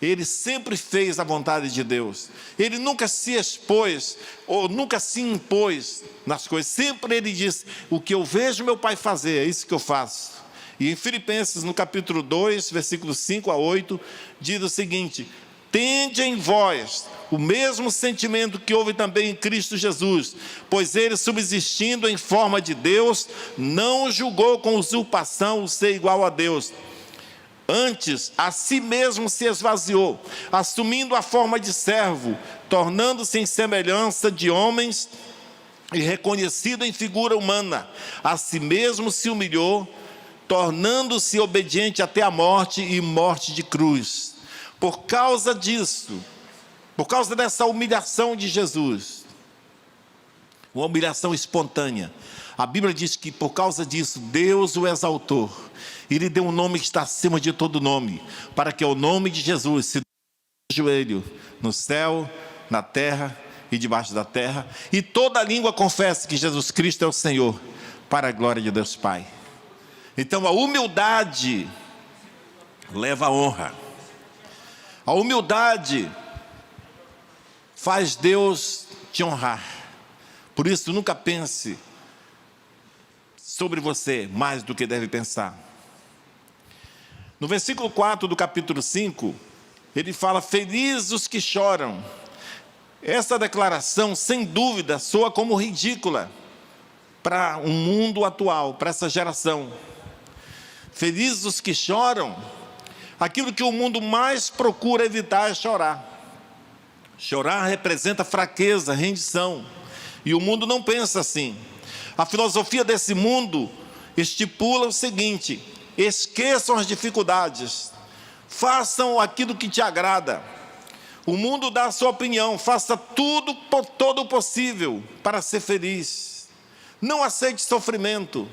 Ele sempre fez a vontade de Deus. Ele nunca se expôs ou nunca se impôs nas coisas. Sempre ele disse: o que eu vejo meu Pai fazer, é isso que eu faço. E em Filipenses, no capítulo 2, versículos 5 a 8, diz o seguinte: tende em vós o mesmo sentimento que houve também em Cristo Jesus, pois ele, subsistindo em forma de Deus, não julgou com usurpação o ser igual a Deus. Antes, a si mesmo se esvaziou, assumindo a forma de servo, tornando-se em semelhança de homens e reconhecido em figura humana. A si mesmo se humilhou, tornando-se obediente até a morte e morte de cruz. Por causa disso, por causa dessa humilhação de Jesus, uma humilhação espontânea, a Bíblia diz que por causa disso Deus o exaltou e lhe deu um nome que está acima de todo nome, para que ao nome de Jesus se joelho no céu, na terra e debaixo da terra, e toda língua confesse que Jesus Cristo é o Senhor, para a glória de Deus Pai. Então a humildade leva a honra. A humildade faz Deus te honrar. Por isso nunca pense sobre você mais do que deve pensar. No versículo 4 do capítulo 5, ele fala: felizes os que choram. Essa declaração, sem dúvida, soa como ridícula para o mundo atual, para essa geração. Felizes os que choram. Aquilo que o mundo mais procura evitar é chorar. Chorar representa fraqueza, rendição. E o mundo não pensa assim. A filosofia desse mundo estipula o seguinte: esqueçam as dificuldades, façam aquilo que te agrada. O mundo dá a sua opinião, faça tudo, todo o possível para ser feliz. Não aceite sofrimento.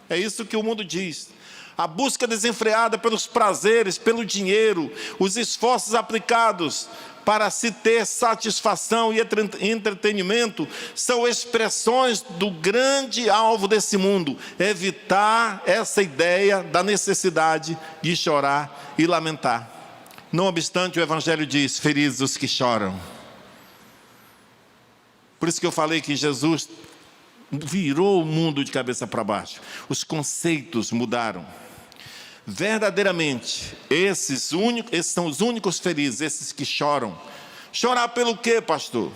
É isso que o mundo diz. A busca desenfreada pelos prazeres, pelo dinheiro, os esforços aplicados para se ter satisfação e entretenimento são expressões do grande alvo desse mundo: evitar essa ideia da necessidade de chorar e lamentar. Não obstante, o Evangelho diz: felizes os que choram. Por isso que eu falei que Jesus virou o mundo de cabeça para baixo. Os conceitos mudaram. Verdadeiramente, esses são os únicos felizes, esses que choram. Chorar pelo quê, pastor?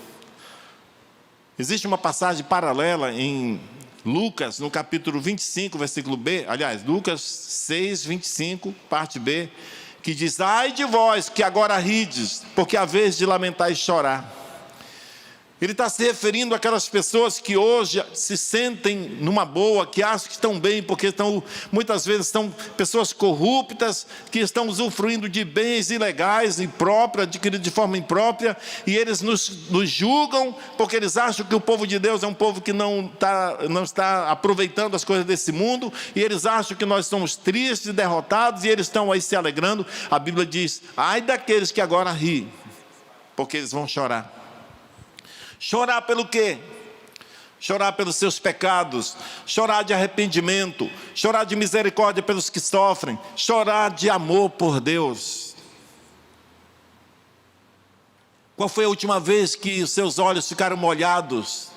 Existe uma passagem paralela em Lucas, no capítulo 25, versículo B, aliás, Lucas 6, 25, parte B, que diz: ai de vós que agora rides, porque é vez de lamentar e chorar. Ele está se referindo àquelas pessoas que hoje se sentem numa boa, que acham que estão bem, porque muitas vezes são pessoas corruptas, que estão usufruindo de bens ilegais, adquiridos de forma imprópria, e eles nos julgam, porque eles acham que o povo de Deus é um povo que não está aproveitando as coisas desse mundo, e eles acham que nós somos tristes e derrotados, e eles estão aí se alegrando. A Bíblia diz: ai daqueles que agora riem, porque eles vão chorar. Chorar pelo quê? Chorar pelos seus pecados, chorar de arrependimento, chorar de misericórdia pelos que sofrem, chorar de amor por Deus. Qual foi a última vez que os seus olhos ficaram molhados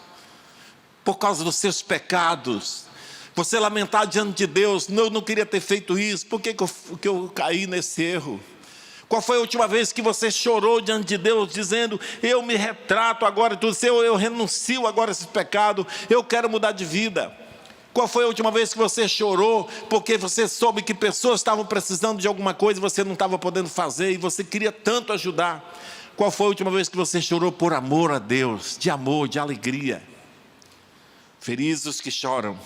por causa dos seus pecados? Você lamentar diante de Deus: eu não queria ter feito isso, por que eu caí nesse erro? Qual foi a última vez que você chorou diante de Deus, dizendo: eu me retrato agora de tudo, eu renuncio agora a esse pecado, eu quero mudar de vida? Qual foi a última vez que você chorou porque você soube que pessoas estavam precisando de alguma coisa e você não estava podendo fazer, e você queria tanto ajudar? Qual foi a última vez que você chorou por amor a Deus, de amor, de alegria? Felizes os que choram.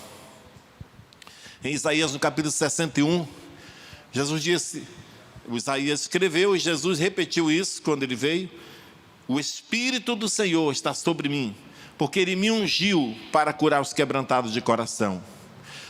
Em Isaías, no capítulo 61, Jesus disse, o Isaías escreveu e Jesus repetiu isso quando ele veio: o Espírito do Senhor está sobre mim, porque Ele me ungiu para curar os quebrantados de coração.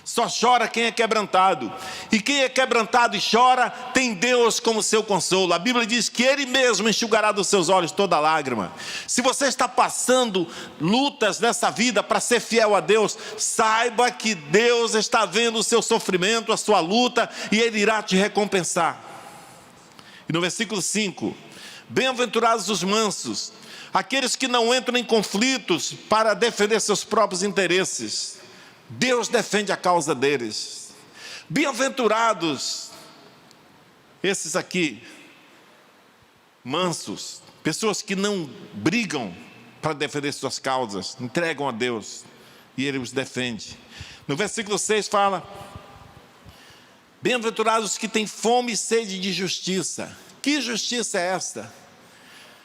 Só chora quem é quebrantado. E quem é quebrantado e chora, tem Deus como seu consolo. A Bíblia diz que Ele mesmo enxugará dos seus olhos toda lágrima. Se você está passando lutas nessa vida para ser fiel a Deus, saiba que Deus está vendo o seu sofrimento, a sua luta, e Ele irá te recompensar. E no versículo 5, bem-aventurados os mansos, aqueles que não entram em conflitos para defender seus próprios interesses. Deus defende a causa deles. Bem-aventurados esses aqui, mansos, pessoas que não brigam para defender suas causas, entregam a Deus e Ele os defende. No versículo 6 fala: bem-aventurados que têm fome e sede de justiça. Que justiça é esta?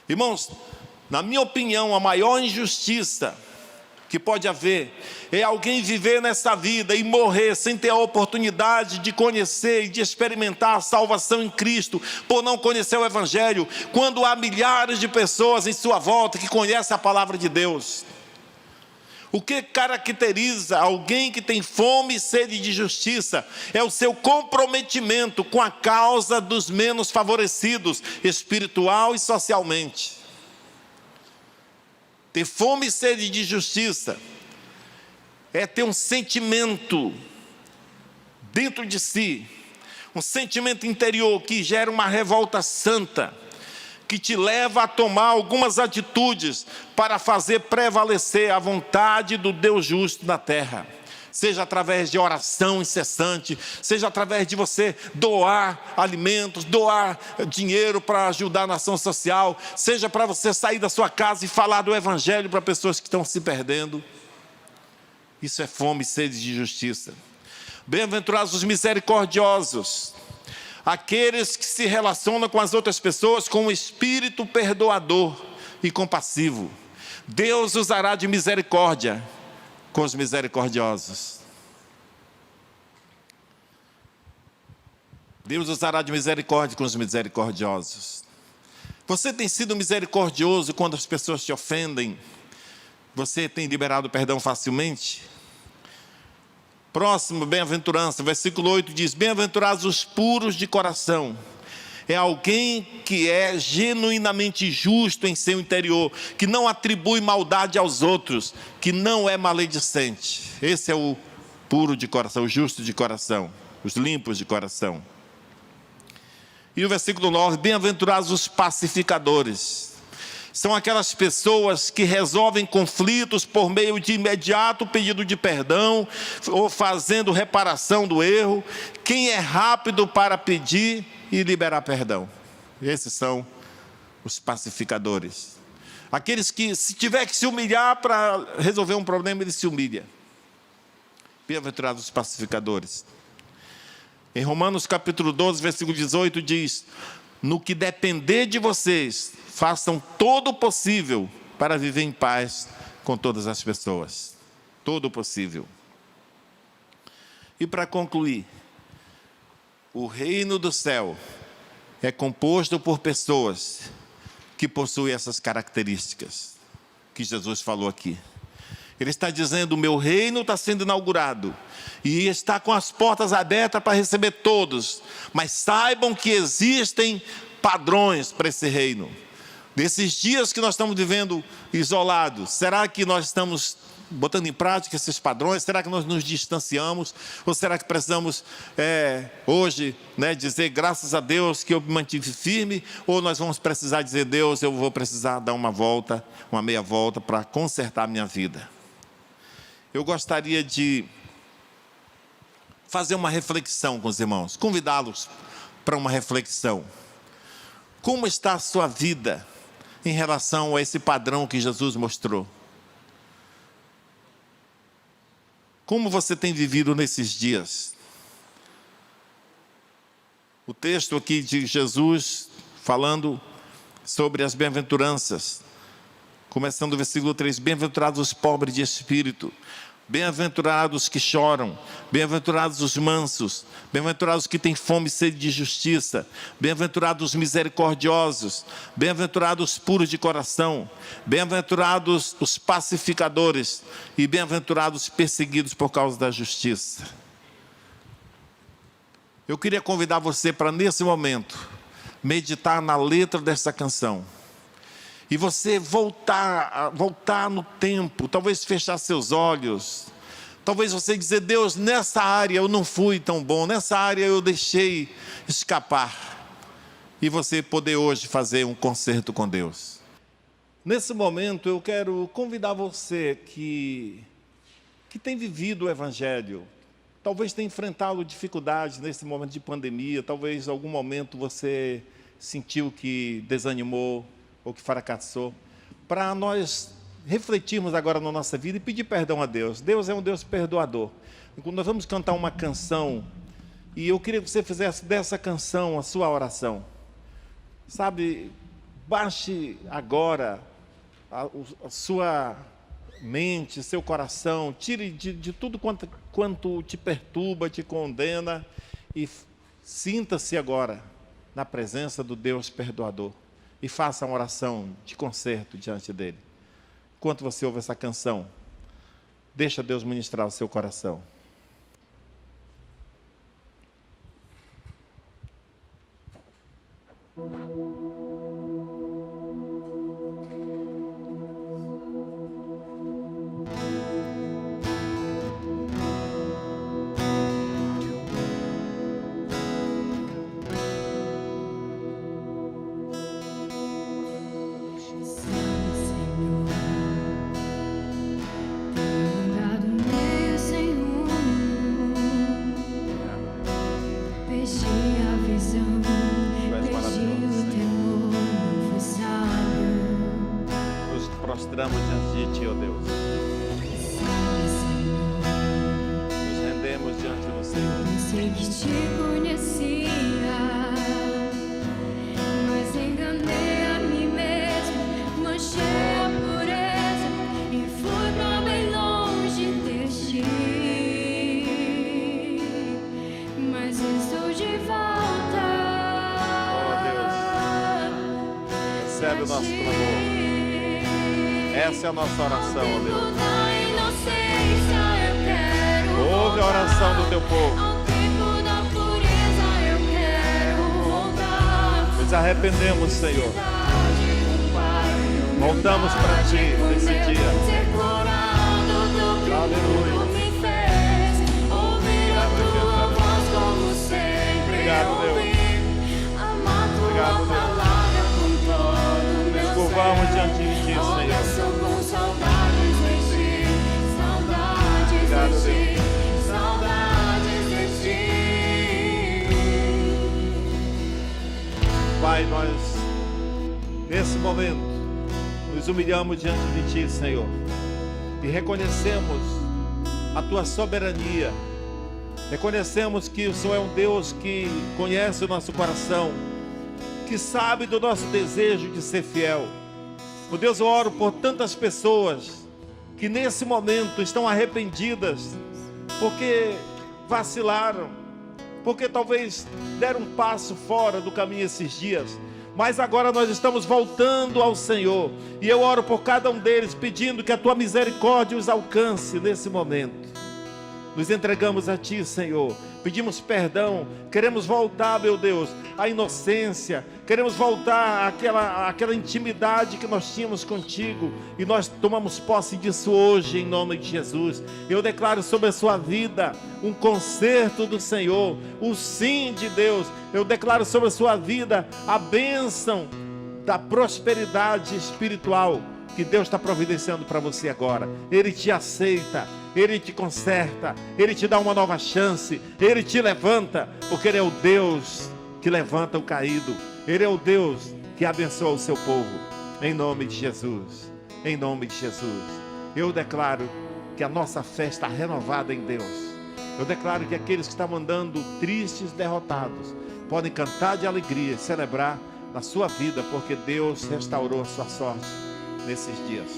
Irmãos, na minha opinião, a maior injustiça que pode haver é alguém viver nessa vida e morrer sem ter a oportunidade de conhecer e de experimentar a salvação em Cristo, por não conhecer o Evangelho, quando há milhares de pessoas em sua volta que conhecem a palavra de Deus. O que caracteriza alguém que tem fome e sede de justiça é o seu comprometimento com a causa dos menos favorecidos, espiritual e socialmente. Ter fome e sede de justiça é ter um sentimento dentro de si, um sentimento interior que gera uma revolta santa, que te leva a tomar algumas atitudes para fazer prevalecer a vontade do Deus justo na terra. Seja através de oração incessante, seja através de você doar alimentos, doar dinheiro para ajudar na ação social, seja para você sair da sua casa e falar do Evangelho para pessoas que estão se perdendo. Isso é fome e sede de justiça. Bem-aventurados os misericordiosos, aqueles que se relacionam com as outras pessoas com um espírito perdoador e compassivo. Deus usará de misericórdia com os misericordiosos. Deus usará de misericórdia com os misericordiosos. Você tem sido misericordioso quando as pessoas te ofendem? Você tem liberado perdão facilmente? Próximo, bem-aventurança, versículo 8 diz: bem-aventurados os puros de coração. É alguém que é genuinamente justo em seu interior, que não atribui maldade aos outros, que não é maledicente. Esse é o puro de coração, o justo de coração, os limpos de coração. E o versículo 9, bem-aventurados os pacificadores. São aquelas pessoas que resolvem conflitos por meio de imediato pedido de perdão, ou fazendo reparação do erro. Quem é rápido para pedir e liberar perdão. Esses são os pacificadores. Aqueles que, se tiver que se humilhar para resolver um problema, ele se humilha. Bem-aventurados os pacificadores. Em Romanos capítulo 12, versículo 18 diz: no que depender de vocês, façam todo o possível para viver em paz com todas as pessoas. Todo o possível. E para concluir, o reino do céu é composto por pessoas que possuem essas características que Jesus falou aqui. Ele está dizendo: o meu reino está sendo inaugurado e está com as portas abertas para receber todos. Mas saibam que existem padrões para esse reino. Nesses dias que nós estamos vivendo isolados, será que nós estamos botando em prática esses padrões? Será que nós nos distanciamos? Ou será que precisamos hoje dizer graças a Deus que eu me mantive firme? Ou nós vamos precisar dizer: Deus, eu vou precisar dar uma volta, uma meia volta para consertar a minha vida? Eu gostaria de fazer uma reflexão com os irmãos, convidá-los para uma reflexão. Como está a sua vida em relação a esse padrão que Jesus mostrou? Como você tem vivido nesses dias? O texto aqui de Jesus falando sobre as bem-aventuranças, começando o versículo 3, bem-aventurados os pobres de espírito, bem-aventurados os que choram, bem-aventurados os mansos, bem-aventurados os que têm fome e sede de justiça, bem-aventurados os misericordiosos, bem-aventurados os puros de coração, bem-aventurados os pacificadores e bem-aventurados os perseguidos por causa da justiça. Eu queria convidar você para, nesse momento, meditar na letra dessa canção. E você voltar no tempo, talvez fechar seus olhos. Talvez você dizer: Deus, nessa área eu não fui tão bom, nessa área eu deixei escapar. E você poder hoje fazer um concerto com Deus. Nesse momento eu quero convidar você que tem vivido o Evangelho, talvez tenha enfrentado dificuldades nesse momento de pandemia, talvez em algum momento você sentiu que desanimou ou que fracassou, para nós refletirmos agora na nossa vida e pedir perdão a Deus. Deus é um Deus perdoador. E quando nós vamos cantar uma canção, e eu queria que você fizesse dessa canção a sua oração. Sabe, baixe agora a sua mente, seu coração, tire de tudo quanto te perturba, te condena, e sinta-se agora na presença do Deus perdoador e faça uma oração de concerto diante dele. Enquanto você ouve essa canção, deixa Deus ministrar o seu coração. Prostramos diante de Ti, ó Deus. Nos rendemos diante do Senhor. Pensei que te conhecia, mas enganei a mim mesmo, manchei a pureza e fui pra bem longe de Ti. Mas estou de volta. Oh Deus, recebe o nosso clamor. Essa é a nossa oração, ó Deus. Ouve a oração do Teu povo. Nos arrependemos, Senhor. Voltamos para Ti nesse dia. Aleluia. Obrigado, Deus. Obrigado, Deus. Nos curvamos diante de Ti, Senhor. Pai, nós, nesse momento, nos humilhamos diante de Ti, Senhor, e reconhecemos a Tua soberania, reconhecemos que o Senhor é um Deus que conhece o nosso coração, que sabe do nosso desejo de ser fiel. Meu Deus, eu oro por tantas pessoas que nesse momento estão arrependidas, porque vacilaram, porque talvez deram um passo fora do caminho esses dias, mas agora nós estamos voltando ao Senhor, e eu oro por cada um deles, pedindo que a Tua misericórdia os alcance nesse momento. Nos entregamos a Ti, Senhor, pedimos perdão, queremos voltar, meu Deus, à inocência, queremos voltar àquela intimidade que nós tínhamos contigo, e nós tomamos posse disso hoje, em nome de Jesus. Eu declaro sobre a sua vida um concerto do Senhor, o sim de Deus. Eu declaro sobre a sua vida a bênção da prosperidade espiritual que Deus está providenciando para você agora. Ele te aceita, Ele te conserta, Ele te dá uma nova chance, Ele te levanta, porque Ele é o Deus que levanta o caído, Ele é o Deus que abençoa o seu povo, em nome de Jesus, em nome de Jesus. Eu declaro que a nossa fé está renovada em Deus. Eu declaro que aqueles que estavam andando tristes, derrotados, podem cantar de alegria e celebrar na sua vida, porque Deus restaurou a sua sorte nesses dias.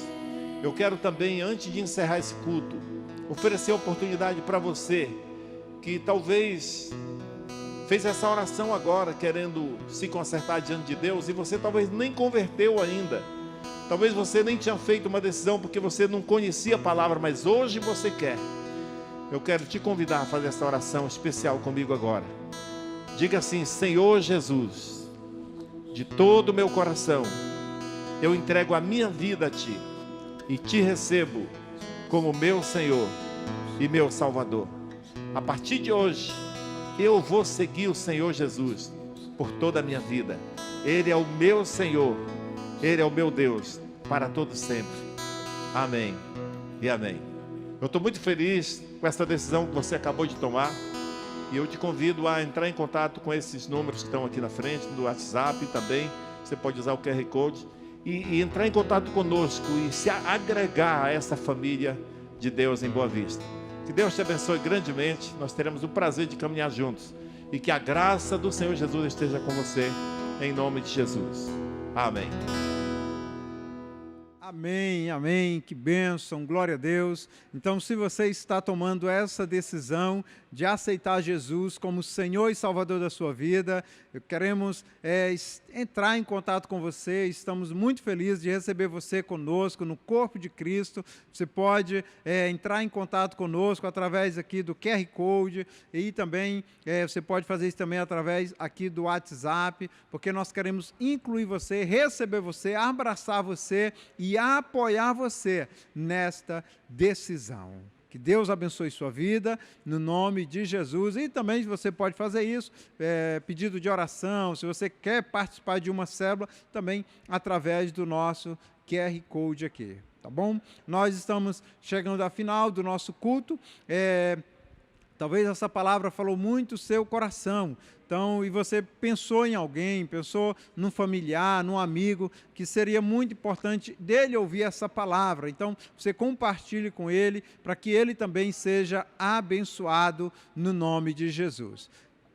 Eu quero também, antes de encerrar esse culto, oferecer a oportunidade para você que talvez fez essa oração agora, querendo se consertar diante de Deus, e você talvez nem converteu ainda, talvez você nem tinha feito uma decisão porque você não conhecia a palavra, mas hoje você quer. Eu quero te convidar a fazer essa oração especial comigo agora. Diga assim: Senhor Jesus, de todo o meu coração, eu entrego a minha vida a Ti e Te recebo como meu Senhor e meu Salvador. A partir de hoje, eu vou seguir o Senhor Jesus por toda a minha vida. Ele é o meu Senhor, Ele é o meu Deus, para todo sempre. Amém e amém. Eu estou muito feliz com essa decisão que você acabou de tomar. E eu te convido a entrar em contato com esses números que estão aqui na frente, do WhatsApp também. Você pode usar o QR Code e entrar em contato conosco e se agregar a essa família de Deus em Boa Vista. Que Deus te abençoe grandemente. Nós teremos o prazer de caminhar juntos. E que a graça do Senhor Jesus esteja com você, em nome de Jesus. Amém. Amém, amém, que bênção, glória a Deus. Então, se você está tomando essa decisão de aceitar Jesus como Senhor e Salvador da sua vida, queremos entrar em contato com você. Estamos muito felizes de receber você conosco no corpo de Cristo. Você pode entrar em contato conosco através aqui do QR Code e também você pode fazer isso também através aqui do WhatsApp, porque nós queremos incluir você, receber você, abraçar você e apoiar você nesta decisão. Que Deus abençoe sua vida, no nome de Jesus. E também você pode fazer isso, pedido de oração, se você quer participar de uma célula, também através do nosso QR Code aqui, tá bom? Nós estamos chegando ao final do nosso culto. Talvez essa palavra falou muito o seu coração. Então, e você pensou em alguém, pensou num familiar, num amigo, que seria muito importante dele ouvir essa palavra. Então, você compartilhe com ele, para que ele também seja abençoado no nome de Jesus.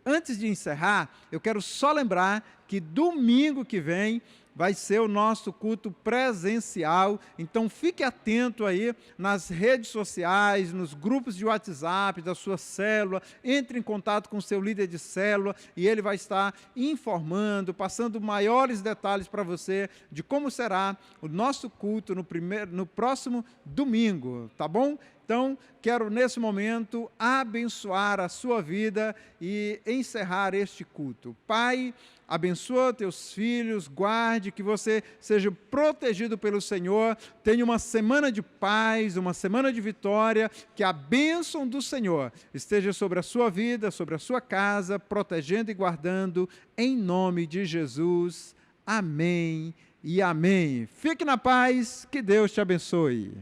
Antes de encerrar, eu quero só lembrar que domingo que vem vai ser o nosso culto presencial, então fique atento aí nas redes sociais, nos grupos de WhatsApp da sua célula, entre em contato com o seu líder de célula e ele vai estar informando, passando maiores detalhes para você de como será o nosso culto no próximo domingo, tá bom? Então, quero nesse momento abençoar a sua vida e encerrar este culto. Pai, abençoa teus filhos, guarde, que você seja protegido pelo Senhor, tenha uma semana de paz, uma semana de vitória, que a bênção do Senhor esteja sobre a sua vida, sobre a sua casa, protegendo e guardando, em nome de Jesus. Amém e amém. Fique na paz, que Deus te abençoe.